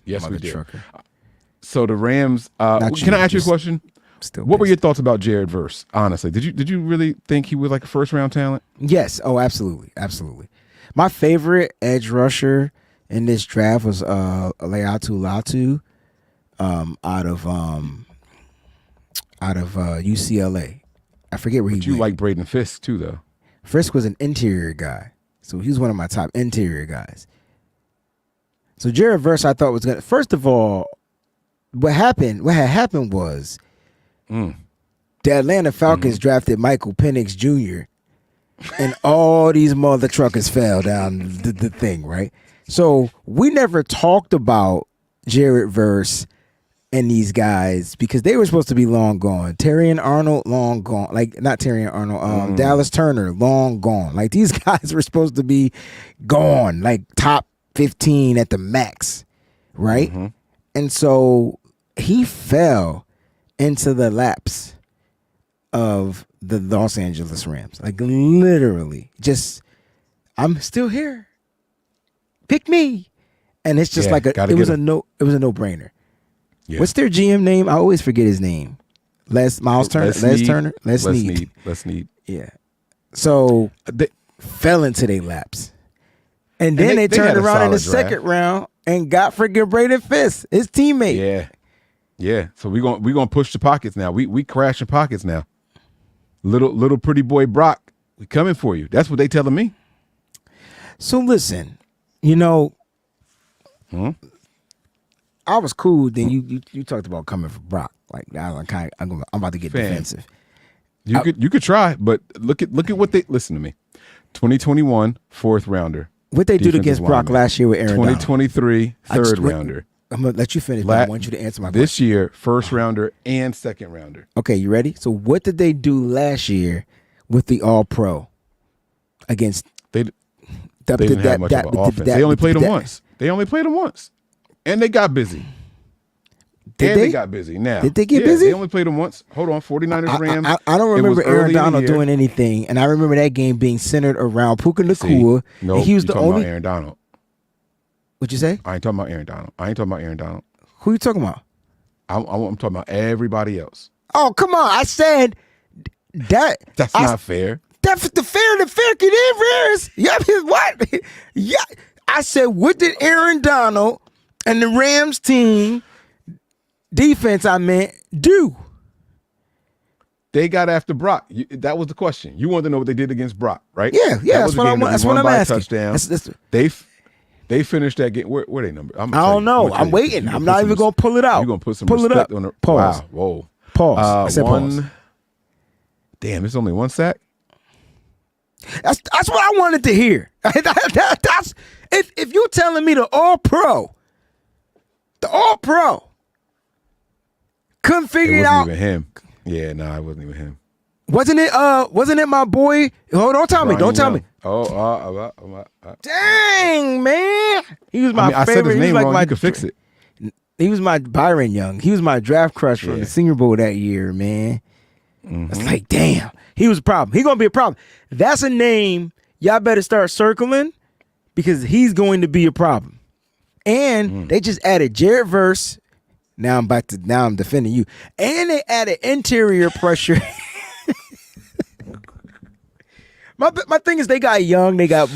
Speaker 2: Yes, we do. So the Rams. Can I ask you a question? What were your thoughts about Jared Verse? Honestly, did you really think he was like a first round talent?
Speaker 1: Yes. Oh, absolutely. My favorite edge rusher in this draft was Leatu Latu out of UCLA. I forget where he went.
Speaker 2: You like Braden Fisk too, though.
Speaker 1: Fisk was an interior guy, so he was one of my top interior guys. So Jared Verse, I thought was gonna. First of all, what had happened was the Atlanta Falcons drafted Michael Penix Jr. and all these mother truckers fell down the thing, right? So we never talked about Jared Verse and these guys because they were supposed to be long gone. Terrion Arnold, long gone. Like, not Terrion Arnold, Dallas Turner, long gone. Like, these guys were supposed to be gone, like top 15 at the max, right? And so he fell into the laps of the Los Angeles Rams. Like, literally, just, I'm still here. Pick me. And it's just like it was a no-brainer. Yeah. What's their GM name? I always forget his name. Les Snead. Yeah. So they fell into their laps. And then they turned around in the second round and got freaking Braden Fisk, his teammate.
Speaker 2: Yeah. So we're gonna push the pockets now. We crashing pockets now. Little pretty boy Brock, we coming for you. That's what they telling me.
Speaker 1: So listen, you know, I was cool. Then you talked about coming for Brock. Like I'm about to get defensive.
Speaker 2: You could try, but look at what they listen to me. 2021 4th rounder.
Speaker 1: What they did against Brock last year with Aaron
Speaker 2: 2023 3rd rounder.
Speaker 1: I'm gonna let you finish. But I want you to answer my question.
Speaker 2: This year, 1st rounder and 2nd rounder.
Speaker 1: Okay, you ready? So what did they do last year with the All Pro against?
Speaker 2: They didn't have much of an offense. They only played him once. And they got busy. They got busy. Now,
Speaker 1: did they get busy?
Speaker 2: They only played them once. Hold on, 49ers Rams.
Speaker 1: I don't remember Aaron Donald doing anything, and I remember that game being centered around Puka Nacua.
Speaker 2: No,
Speaker 1: he was the only.
Speaker 2: About Aaron Donald.
Speaker 1: What'd you say?
Speaker 2: I ain't talking about Aaron Donald.
Speaker 1: Who you talking about?
Speaker 2: I'm talking about everybody else.
Speaker 1: Oh, come on! I said that.
Speaker 2: That's not fair.
Speaker 1: That's the fair get in, Rams. Yeah, what? Yeah, I said, what did Aaron Donald and the Rams team defense, do?
Speaker 2: They got after Brock. That was the question. You wanted to know what they did against Brock, right?
Speaker 1: Yeah. That's what I'm asking.
Speaker 2: Touchdown. They They finished that game. Where they number?
Speaker 1: I don't know. I'm waiting. I'm not even going to pull it out.
Speaker 2: You're going to put some
Speaker 1: pull
Speaker 2: respect
Speaker 1: it up.
Speaker 2: on the
Speaker 1: Pause.
Speaker 2: Wow. Whoa.
Speaker 1: Pause. I said pause.
Speaker 2: Damn, it's only one sack?
Speaker 1: That's what I wanted to hear. That's if you're telling me the all-pro couldn't figure it out.
Speaker 2: It wasn't even him. Yeah, no, it wasn't even him.
Speaker 1: Wasn't it my boy? Don't tell me. Don't tell me. Dang, man. He was my favorite.
Speaker 2: I said his name wrong.
Speaker 1: Like
Speaker 2: you could fix it.
Speaker 1: He was my Byron Young. He was my draft crush from the Senior Bowl that year, man. Mm-hmm. It's like, damn, he was a problem. He gonna be a problem. That's a name y'all better start circling because he's going to be a problem. And they just added Jared Verse. Now I'm defending you. And they added interior pressure. My thing is they got young, they got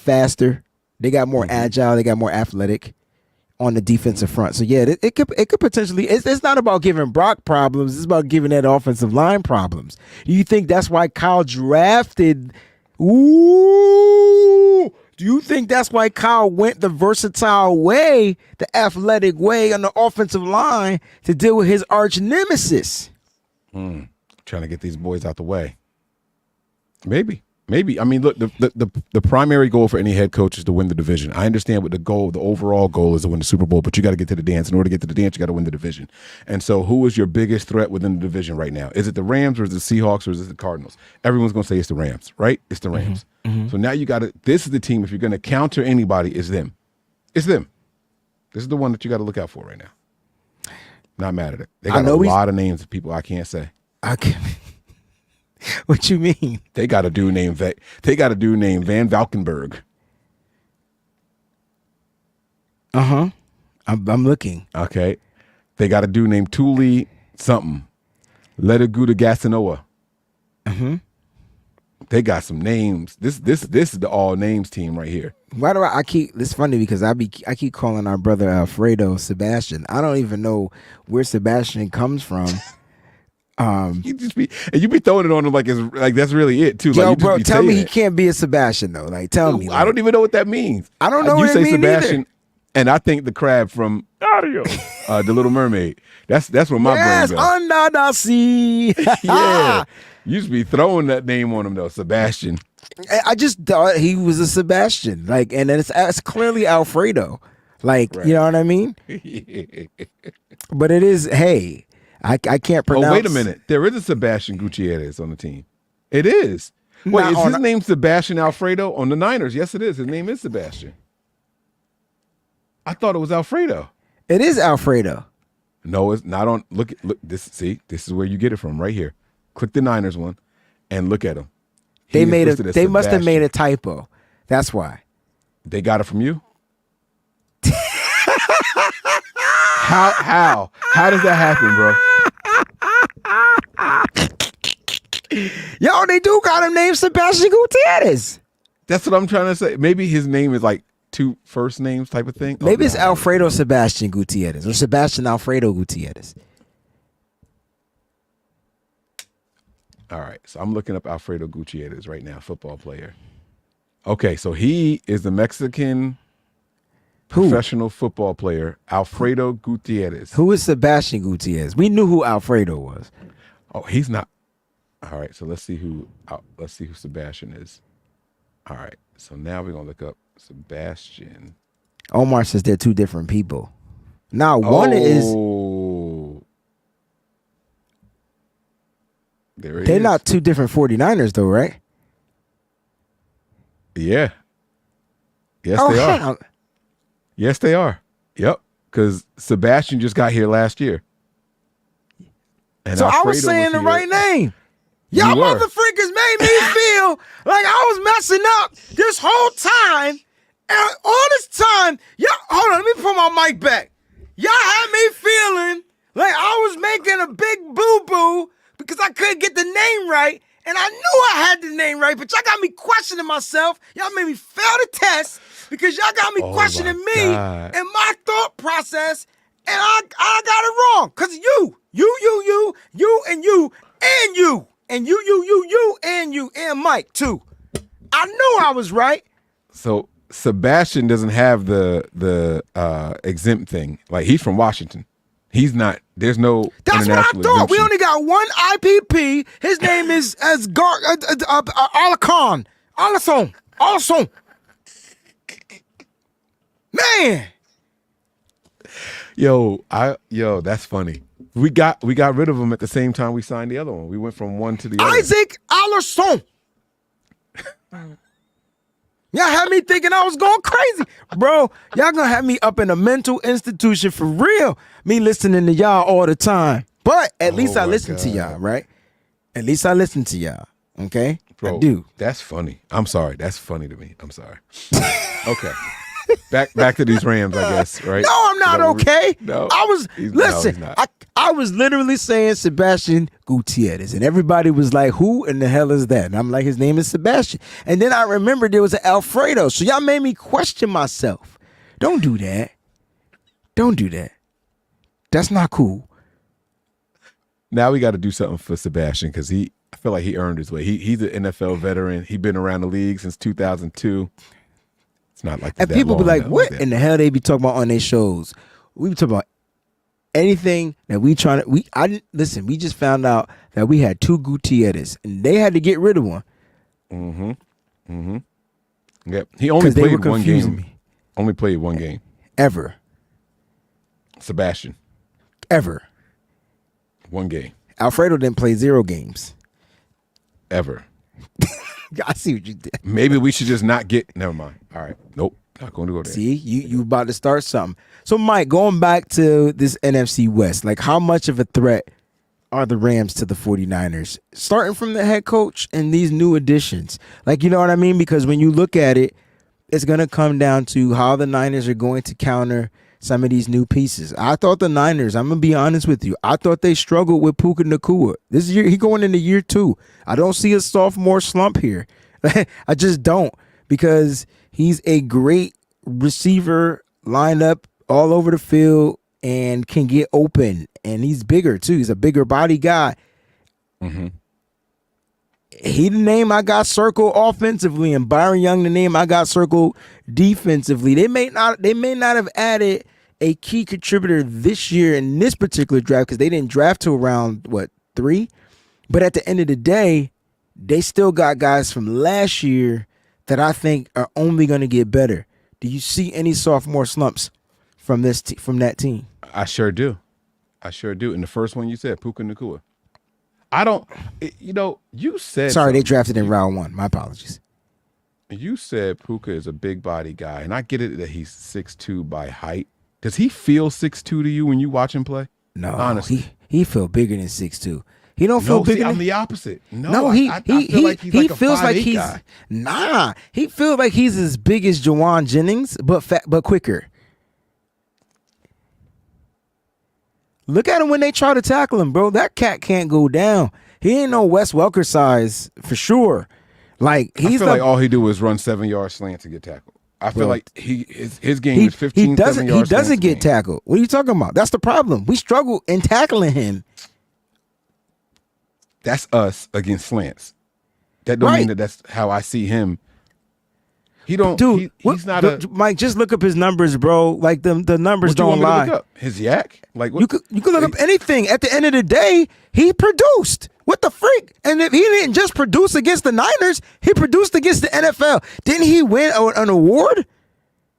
Speaker 1: faster, they got more agile, they got more athletic on the defensive front. So yeah, it could potentially. It's not about giving Brock problems. It's about giving that offensive line problems. You think that's why Kyle drafted? Ooh. Do you think that's why Kyle went the versatile way, the athletic way on the offensive line to deal with his arch nemesis?
Speaker 2: Trying to get these boys out the way. Maybe. I mean, look, the primary goal for any head coach is to win the division. I understand what the overall goal is to win the Super Bowl, but you got to get to the dance. In order to get to the dance, you got to win the division. And so who is your biggest threat within the division right now? Is it the Rams or is it the Seahawks or is it the Cardinals? Everyone's going to say it's the Rams, right? It's the Rams. Mm-hmm. So now this is the team, if you're going to counter anybody, it's them. It's them. This is the one that you got to look out for right now. Not mad at it. They got a lot of names of people I can't say.
Speaker 1: What you mean?
Speaker 2: They got a dude named Van Valkenburg.
Speaker 1: I'm looking.
Speaker 2: Okay. They got a dude named Thule something. Ledeguda Gasanoa. They got some names. This is the all names team right here.
Speaker 1: Why do I keep? It's funny because I keep calling our brother Alfredo Sebastian. I don't even know where Sebastian comes from.
Speaker 2: You be throwing it on him like that's really it too.
Speaker 1: Yo,
Speaker 2: like,
Speaker 1: bro, tell me he can't be a Sebastian though. Like, tell me.
Speaker 2: I don't even know what that means.
Speaker 1: I don't know
Speaker 2: you
Speaker 1: what
Speaker 2: say
Speaker 1: it means
Speaker 2: Sebastian,
Speaker 1: either.
Speaker 2: and I think the crab from Ario, the Little Mermaid. That's where my brain goes.
Speaker 1: Under the sea.
Speaker 2: Yeah, you used to be throwing that name on him though, Sebastian.
Speaker 1: I just thought he was a Sebastian, like, and it's clearly Alfredo, like, right. You know what I mean? But it is. Hey. I can't pronounce.
Speaker 2: Oh, wait a minute. There is a Sebastian Gutierrez on the team. It is. Wait, is his name Sebastian Alfredo on the Niners? Yes, it is. His name is Sebastian. I thought it was Alfredo.
Speaker 1: It is Alfredo.
Speaker 2: No, it's not on. Look this. See, this is where you get it from, right here. Click the Niners one, and look at him.
Speaker 1: They must have made a typo. That's why.
Speaker 2: They got it from you. How does that happen, bro?
Speaker 1: Yo, they do got him named Sebastian Gutierrez.
Speaker 2: That's what I'm trying to say. Maybe his name is like two first names type of thing.
Speaker 1: Maybe it's Alfredo Sebastian Gutierrez or Sebastian Alfredo Gutierrez.
Speaker 2: All right, so I'm looking up Alfredo Gutierrez right now, football player. Okay, so he is the Mexican professional football player, Alfredo Gutierrez.
Speaker 1: Who is Sebastian Gutierrez? We knew who Alfredo was.
Speaker 2: Oh, he's not. All right, so let's see who Sebastian is. All right, so now we're gonna look up Sebastian.
Speaker 1: Omar says they're two different people. Now one is. They're not two different 49ers though, right?
Speaker 2: Yeah. Yes, they are. Yes, they are. Yep, because Sebastian just got here last year. And
Speaker 1: so Alfredo I was saying the right name. Y'all motherfuckers made me feel like I was messing up this whole time. And all this time, y'all, hold on, let me put my mic back. Y'all had me feeling like I was making a big boo-boo because I couldn't get the name right. And I knew I had the name right, but y'all got me questioning myself. Y'all made me fail the test because y'all got me questioning me and my thought process. And I got it wrong. Because you, and Mike, too. I knew I was right.
Speaker 2: So Sebastian doesn't have the exempt thing. Like, he's from Washington. He's not. There's no.
Speaker 1: That's what I
Speaker 2: international
Speaker 1: thought.
Speaker 2: exemption.
Speaker 1: We only got one IPP. His name is Alacon. Allison. Man.
Speaker 2: Yo, that's funny. We got rid of him at the same time we signed the other one. We went from one to the other.
Speaker 1: Isaac Allison. Y'all had me thinking I was going crazy. Bro, y'all gonna have me up in a mental institution for real. Me listening to y'all all the time. But at least I listen to y'all, right? At least I listen to y'all. Okay?
Speaker 2: Bro,
Speaker 1: I do.
Speaker 2: That's funny. I'm sorry. That's funny to me. I'm sorry. Okay. Back to these Rams, I guess, right?
Speaker 1: No, I'm not okay.
Speaker 2: No.
Speaker 1: Listen, I was literally saying Sebastian Gutierrez, and everybody was like, who in the hell is that? And I'm like, his name is Sebastian. And then I remembered there was an Alfredo. So y'all made me question myself. Don't do that. Don't do that. That's not cool.
Speaker 2: Now we got to do something for Sebastian because I feel like he earned his way. He's an NFL veteran. He's been around the league since 2002. It's not like
Speaker 1: and
Speaker 2: that
Speaker 1: people
Speaker 2: long
Speaker 1: be like,
Speaker 2: now,
Speaker 1: what
Speaker 2: like
Speaker 1: in the hell they be talking about on their shows? We be talking about anything that we listen, we just found out that we had two Gutierrez and they had to get rid of one.
Speaker 2: Yep. He only played one game.
Speaker 1: Me.
Speaker 2: Only played one game.
Speaker 1: Ever.
Speaker 2: Sebastian.
Speaker 1: Ever.
Speaker 2: One game.
Speaker 1: Alfredo didn't play 0 games.
Speaker 2: Ever.
Speaker 1: I see what you did.
Speaker 2: Maybe we should just not get. Never mind. All right. Nope. Not going to go there.
Speaker 1: See, you about to start something. So, Mike, going back to this NFC West, like how much of a threat are the Rams to the 49ers? Starting from the head coach and these new additions. Like, you know what I mean? Because when you look at it, it's going to come down to how the Niners are going to counter some of these new pieces. I thought the Niners, I'm going to be honest with you, I thought they struggled with Puka Nacua. This year, he going into year 2. I don't see a sophomore slump here. I just don't, because he's a great receiver, lineup all over the field, and can get open. And he's bigger, too. He's a bigger body guy.
Speaker 2: Mm-hmm.
Speaker 1: He the name I got circled offensively, and Byron Young the name I got circled defensively. They may not have added a key contributor this year in this particular draft because they didn't draft to around 3. But at the end of the day, they still got guys from last year that I think are only going to get better. Do you see any sophomore slumps from that team?
Speaker 2: I sure do. And the first one you said, Puka Nacua. You said.
Speaker 1: Sorry, they drafted in round 1. My apologies.
Speaker 2: You said Puka is a big body guy, and I get it that he's 6'2" by height. Does he feel 6'2" to you when you watch him play?
Speaker 1: No,
Speaker 2: honestly,
Speaker 1: he feel bigger than 6'2". He don't feel bigger.
Speaker 2: I'm the opposite.
Speaker 1: I feel like he's like feels like he's guy. Nah. He feels like he's as big as Jawan Jennings, but quicker. Look at him when they try to tackle him, bro. That cat can't go down. He ain't no Wes Welker size for sure. Like
Speaker 2: I feel like all he do is run 7-yard slants to get tackled. I feel like his game is 15.
Speaker 1: He doesn't get tackled. What are you talking about? That's the problem. We struggle in tackling him.
Speaker 2: That's us against slants. That don't mean that's how I see him. He don't. Dude, he's not
Speaker 1: Mike, just look up his numbers, bro. Like the numbers don't lie.
Speaker 2: Look up? His yak? Like what?
Speaker 1: You could look up anything. At the end of the day, he produced. What the freak? And if he didn't just produce against the Niners, he produced against the NFL. Didn't he win an award?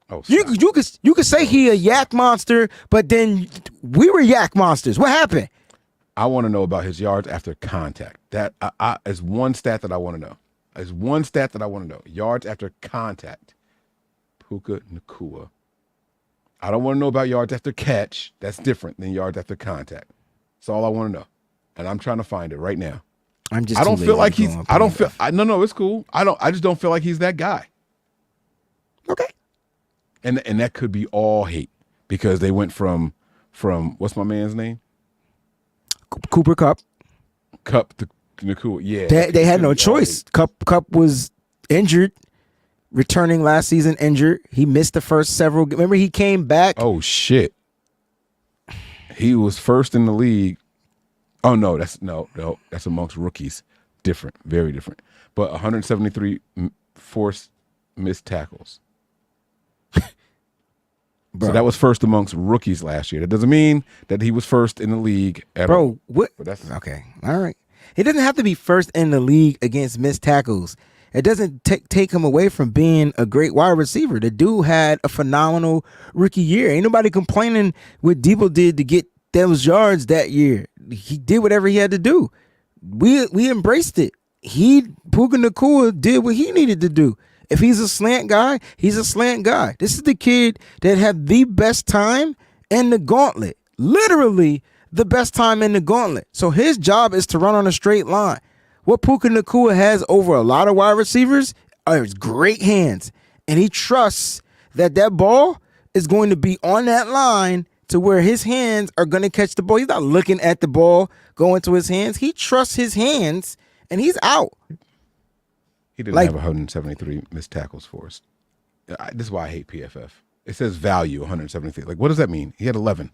Speaker 2: Oh,
Speaker 1: you could say he a yak monster, but then we were yak monsters. What happened?
Speaker 2: I want to know about his yards after contact. That is one stat that I want to know. Yards after contact. Puka Nacua. I don't want to know about yards after catch. That's different than yards after contact. That's all I want to know. And I'm trying to find it right now.
Speaker 1: I
Speaker 2: don't feel like he's. I don't feel. No, it's cool. I just don't feel like he's that guy.
Speaker 1: Okay.
Speaker 2: And that could be all hate because they went from what's my man's name?
Speaker 1: Cooper Kupp.
Speaker 2: Kupp to Nacua. Yeah.
Speaker 1: They had no choice. Kupp was injured, returning last season injured. He missed the first several. Remember, he came back.
Speaker 2: Oh shit. He was first in the league. Oh no, that's amongst rookies. Different, very different. But 173 forced missed tackles.
Speaker 1: Bro.
Speaker 2: So that was first amongst rookies last year. That doesn't mean that he was first in the league at all.
Speaker 1: Bro, what? Okay, all right. He doesn't have to be first in the league against missed tackles. It doesn't take him away from being a great wide receiver. The dude had a phenomenal rookie year. Ain't nobody complaining what Debo did to get those yards that year. He did whatever he had to do. We embraced it. Puka Nacua did what he needed to do. If he's a slant guy, he's a slant guy. This is the kid that had the best time in the gauntlet. Literally the best time in the gauntlet. So his job is to run on a straight line. What Puka Nacua has over a lot of wide receivers are great hands. And he trusts that ball is going to be on that line to where his hands are going to catch the ball. He's not looking at the ball going to his hands. He trusts his hands, and he's out.
Speaker 2: He didn't have 173 missed tackles for us. This is why I hate PFF. It says value 173. Like, what does that mean? He had 11.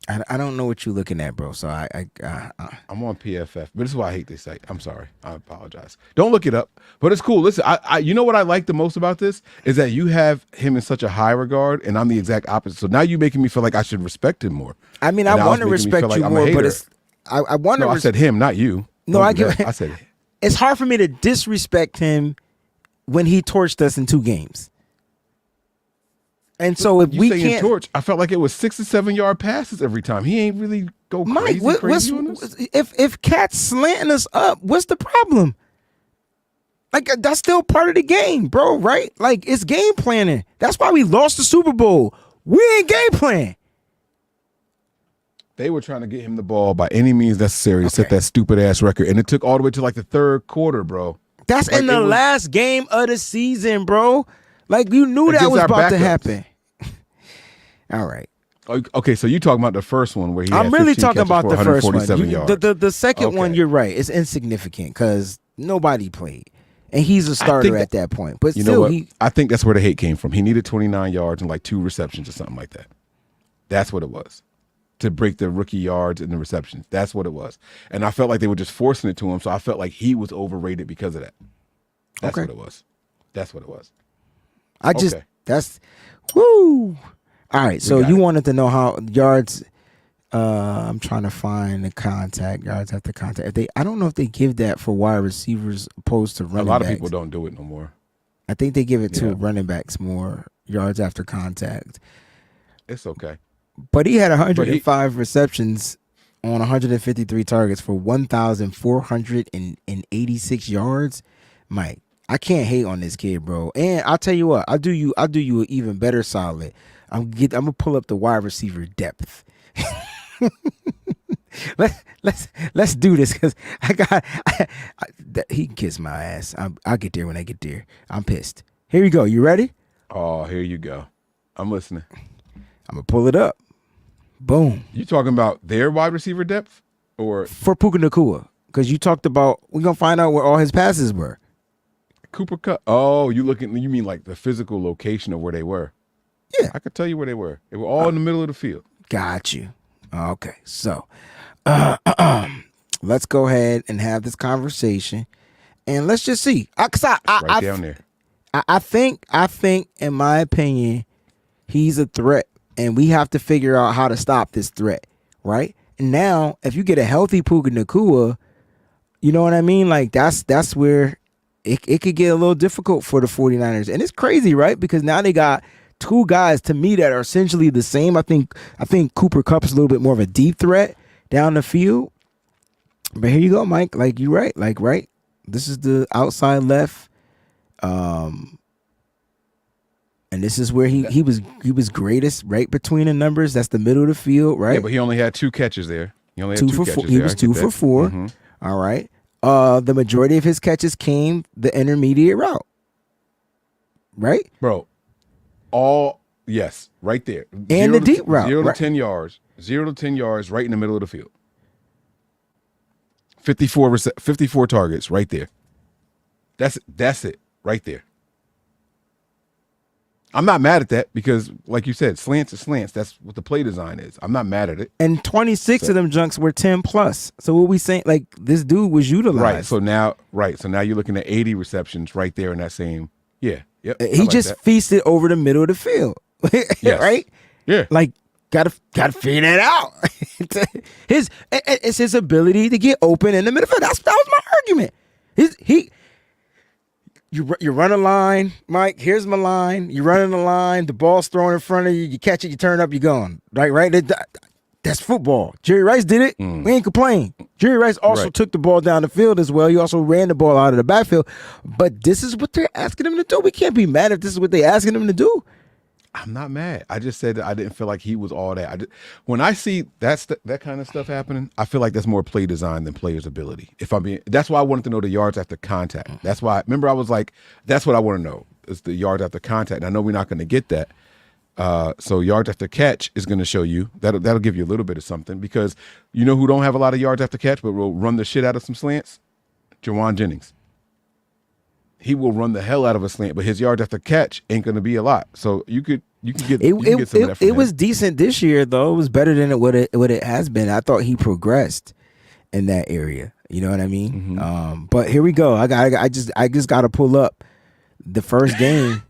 Speaker 1: I don't know what you're looking at, bro. So I'm
Speaker 2: on PFF, but this is why I hate this site. I'm sorry. I apologize. Don't look it up, but it's cool. Listen, you know what I like the most about this is that you have him in such a high regard, and I'm the exact opposite. So now you're making me feel like I should respect him more.
Speaker 1: I mean, I want to respect you more, but I want to.
Speaker 2: No, I said him, not you.
Speaker 1: No, I
Speaker 2: said
Speaker 1: it's hard for me to disrespect him when he torched us in 2 games. And so if we can't
Speaker 2: torch, I felt like it was 6 to 7 yard passes every time. He ain't really go crazy on us.
Speaker 1: If Cat's slanting us up, what's the problem? Like, that's still part of the game, bro, right? Like, it's game planning. That's why we lost the Super Bowl. We ain't game plan.
Speaker 2: They were trying to get him the ball by any means necessary to set that stupid ass record, and it took all the way to like the 3rd quarter, bro.
Speaker 1: That's like in the last game of the season, bro. Like, you knew that was about to happen. All right.
Speaker 2: Okay, so you talking about the first one where he
Speaker 1: I'm
Speaker 2: had
Speaker 1: really
Speaker 2: 15
Speaker 1: talking about the first one. The second one, you're right. It's insignificant because nobody played. And he's a starter at that point. But
Speaker 2: you know what? I think that's where the hate came from. He needed 29 yards and like 2 receptions or something like that. That's what it was. To break the rookie yards and the receptions. That's what it was. And I felt like they were just forcing it to him, so I felt like he was overrated because of that. That's what it was. That's what it was.
Speaker 1: Woo. All right, so you wanted to know how yards. I'm trying to find the contact yards after contact. I don't know if they give that for wide receivers opposed to running backs.
Speaker 2: A lot of people don't do it no more.
Speaker 1: I think they give it to running backs more yards after contact.
Speaker 2: It's okay.
Speaker 1: But he had 105 receptions on 153 targets for 1,486 yards. Mike, I can't hate on this kid, bro. And I'll tell you what, I'll do you an even better solid. I'm gonna pull up the wide receiver depth. let's do this because he can kiss my ass. I'll get there when I get there. I'm pissed. Here you go. You ready?
Speaker 2: Oh, here you go. I'm listening.
Speaker 1: I'm gonna pull it up. Boom.
Speaker 2: You talking about their wide receiver depth or
Speaker 1: for Puka Nacua? Because you talked about we're gonna find out where all his passes were.
Speaker 2: Cooper Kupp. Oh, you mean like the physical location of where they were?
Speaker 1: Yeah,
Speaker 2: I could tell you where they were. They were all in the middle of the field.
Speaker 1: Got you. Okay, so let's go ahead and have this conversation, and let's just see.
Speaker 2: Right down there.
Speaker 1: I think, in my opinion, he's a threat, and we have to figure out how to stop this threat, right? And now, if you get a healthy Puka Nacua, you know what I mean? Like that's where it could get a little difficult for the 49ers, and it's crazy, right? Because now they got 2 guys to me that are essentially the same. I think Cooper Kupp's a little bit more of a deep threat down the field. But here you go, Mike. Like you're right. Like right. This is the outside left. And this is where he was greatest, right between the numbers. That's the middle of the field, right?
Speaker 2: Yeah, but he only had 2 catches there. He only had 2 catches.
Speaker 1: He was 2 for 4. Mm-hmm. All right. The majority of his catches came the intermediate route. Right?
Speaker 2: Bro. Yes, right there.
Speaker 1: And the deep route.
Speaker 2: 0 to 10 yards. 0 to 10 yards right in the middle of the field. 54 targets right there. That's it right there. I'm not mad at that because, like you said, slants are slants. That's what the play design is. I'm not mad at it.
Speaker 1: And 26 of them junks were 10 plus. So what we saying? Like this dude was utilized.
Speaker 2: Right. So now you're looking at 80 receptions right there in that same. Yeah. Yep.
Speaker 1: He just feasted over the middle of the field.
Speaker 2: Yes.
Speaker 1: right?
Speaker 2: Yeah.
Speaker 1: Like, gotta figure that out. It's his ability to get open in the midfield. That was my argument. You run a line, Mike. Here's my line. You running the line. The ball's thrown in front of you. You catch it. You turn up. You're gone. Right. That's football. Jerry Rice did it. We ain't complain. Jerry Rice also took the ball down the field as well. He also ran the ball out of the backfield. But this is what they're asking him to do. We can't be mad if this is what they're asking him to do.
Speaker 2: I'm not mad. I just said that I didn't feel like he was all that. When I see that kind of stuff happening, I feel like that's more play design than player's ability. That's why I wanted to know the yards after contact. That's why. Remember, I was like, that's what I want to know is the yards after contact. And I know we're not going to get that. So yards after catch is going to show you that'll give you a little bit of something because you know who don't have a lot of yards after catch but will run the shit out of some slants? Jawan Jennings. He will run the hell out of a slant, but his yards after catch ain't going to be a lot. So you could get some of that from
Speaker 1: it
Speaker 2: him.
Speaker 1: was decent this year though. It was better than what it has been. I thought he progressed in that area. You know what I mean? But here we go. I just got to pull up the first game.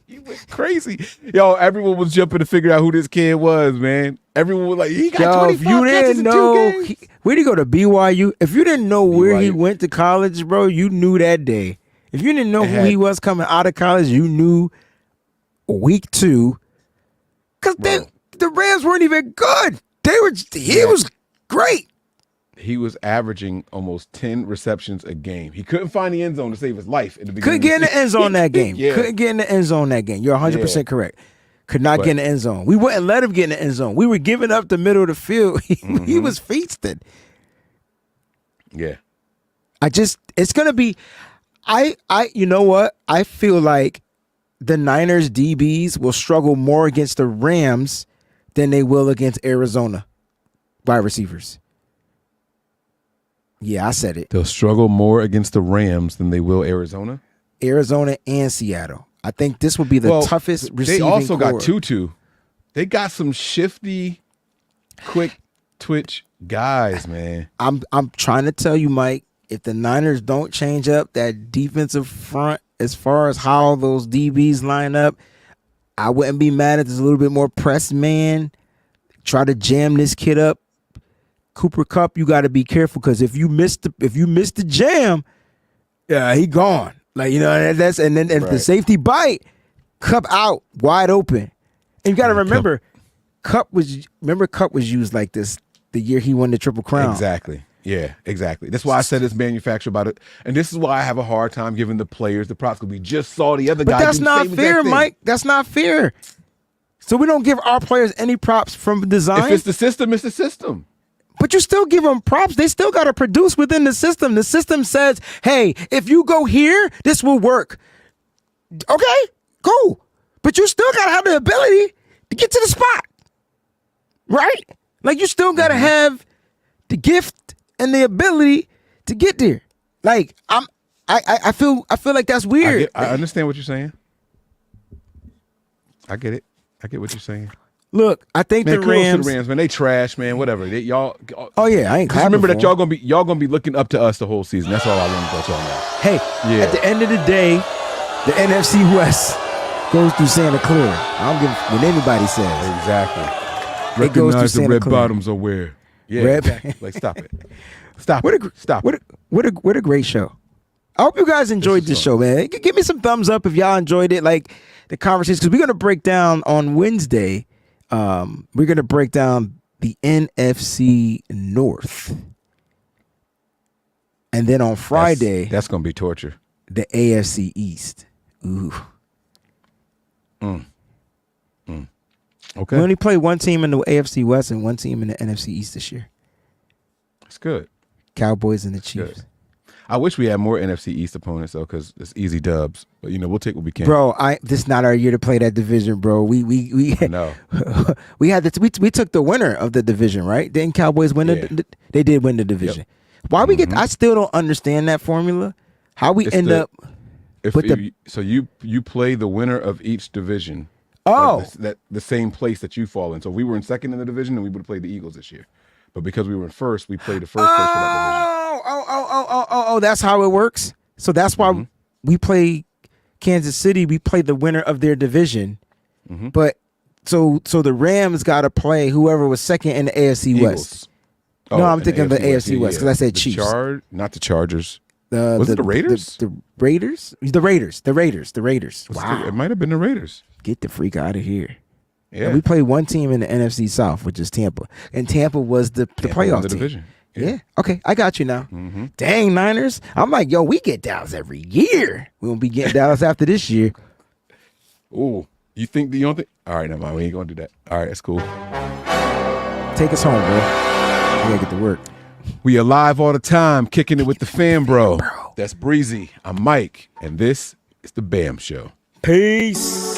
Speaker 2: He went crazy. Yo, everyone was jumping to figure out who this kid was, man. Everyone was like, he got 25 catches in 2 games.
Speaker 1: Where'd he go to BYU? If you didn't know where he went to college, bro, you knew that day. If you didn't know who he was coming out of college, you knew week 2. Because the Rams weren't even good. He was great.
Speaker 2: He was averaging almost 10 receptions a game. He couldn't find the end zone to save his life in the beginning.
Speaker 1: Couldn't get in the end zone that game. Couldn't get in the end zone that game. You're 100% correct. Could not get in the end zone. We wouldn't let him get in the end zone. We were giving up the middle of the field. He was feasted.
Speaker 2: Yeah.
Speaker 1: It's going to be, you know what? I feel like the Niners DBs will struggle more against the Rams than they will against Arizona wide receivers. Yeah, I said it.
Speaker 2: They'll struggle more against the Rams than they will Arizona?
Speaker 1: Arizona and Seattle. I think this will be the toughest receiving
Speaker 2: They also
Speaker 1: core.
Speaker 2: got Tutu. They got some shifty, quick twitch guys, man.
Speaker 1: I'm trying to tell you, Mike, if the Niners don't change up that defensive front as far as how those DBs line up, I wouldn't be mad if there's a little bit more press man. Try to jam this kid up. Cooper Kupp, you got to be careful because if you miss the jam, he gone. Like, you know, and then if the safety bite, Kupp out wide open. And you got to remember, Kupp was used like this the year he won the Triple Crown.
Speaker 2: Exactly. Yeah, exactly. That's why I said it's manufactured about it. And this is why I have a hard time giving the players the props because we just saw the other guy.
Speaker 1: But that's not fair, Mike. That's not fair. So we don't give our players any props from design.
Speaker 2: If it's the system, it's the system.
Speaker 1: But you still give them props. They still got to produce within the system. The system says, hey, if you go here, this will work. Okay, cool. But you still got to have the ability to get to the spot. Right? Like you still got to have the gift and the ability to get there. Like I feel like that's weird.
Speaker 2: I understand what you're saying. I get it. I get what you're saying.
Speaker 1: Look, I think the Rams,
Speaker 2: man, they trash, man. Whatever.
Speaker 1: Oh yeah, I ain't.
Speaker 2: Just remember that y'all gonna be looking up to us the whole season. That's all I want to let y'all know.
Speaker 1: Hey, at the end of the day, the NFC West goes through Santa Clara. I don't give what anybody says.
Speaker 2: Exactly.
Speaker 1: It goes through Santa
Speaker 2: red
Speaker 1: Clara.
Speaker 2: Bottoms are where. Yeah, exactly. Like stop it. Stop.
Speaker 1: What a great show. I hope you guys enjoyed this show, man. Give me some thumbs up if y'all enjoyed it. Like the conversation, because we're gonna break down on Wednesday. We're going to break down the NFC North. And then on Friday,
Speaker 2: that's going to be torture.
Speaker 1: The AFC East. Ooh.
Speaker 2: Okay.
Speaker 1: We only play one team in the AFC West and one team in the NFC East this year.
Speaker 2: That's good.
Speaker 1: Cowboys and the Chiefs.
Speaker 2: Good. I wish we had more NFC East opponents though, because it's easy dubs. But we'll take what we can.
Speaker 1: Bro, this is not our year to play that division, bro. We
Speaker 2: no.
Speaker 1: we took the winner of the division, right? Didn't Cowboys win they did win the division. Yep. Why we get I still don't understand that formula. How we end up
Speaker 2: so you play the winner of each division.
Speaker 1: Oh.
Speaker 2: That the same place that you fall in. So if we were in second in the division, then we would have played the Eagles this year. But because we were in first, we played the first place for that division.
Speaker 1: Oh, that's how it works. So that's why we play Kansas City. We play the winner of their division. But so the Rams got to play whoever was second in the AFC
Speaker 2: Eagles.
Speaker 1: West. No, I'm
Speaker 2: in
Speaker 1: thinking of the AFC West because I said
Speaker 2: The
Speaker 1: Chiefs.
Speaker 2: Not the Chargers.
Speaker 1: Was
Speaker 2: it the Raiders?
Speaker 1: The Raiders? The Raiders.
Speaker 2: It might have been the Raiders.
Speaker 1: Get the freak out of here.
Speaker 2: Yeah.
Speaker 1: And we played one team in the NFC South, which is Tampa. And Tampa was the playoff
Speaker 2: the
Speaker 1: team.
Speaker 2: division.
Speaker 1: Yeah. Okay, I got you now. Dang, Niners. I'm like, yo, we get Dallas every year. We won't be getting Dallas after this year.
Speaker 2: Ooh. You don't think? All right, never mind. We ain't going to do that. All right, that's cool.
Speaker 1: Take us home, bro. I gotta get to work.
Speaker 2: We are live all the time, kicking it with the fam, bro. That's Breezy. I'm Mike, and this is the B.A.M Show.
Speaker 1: Peace.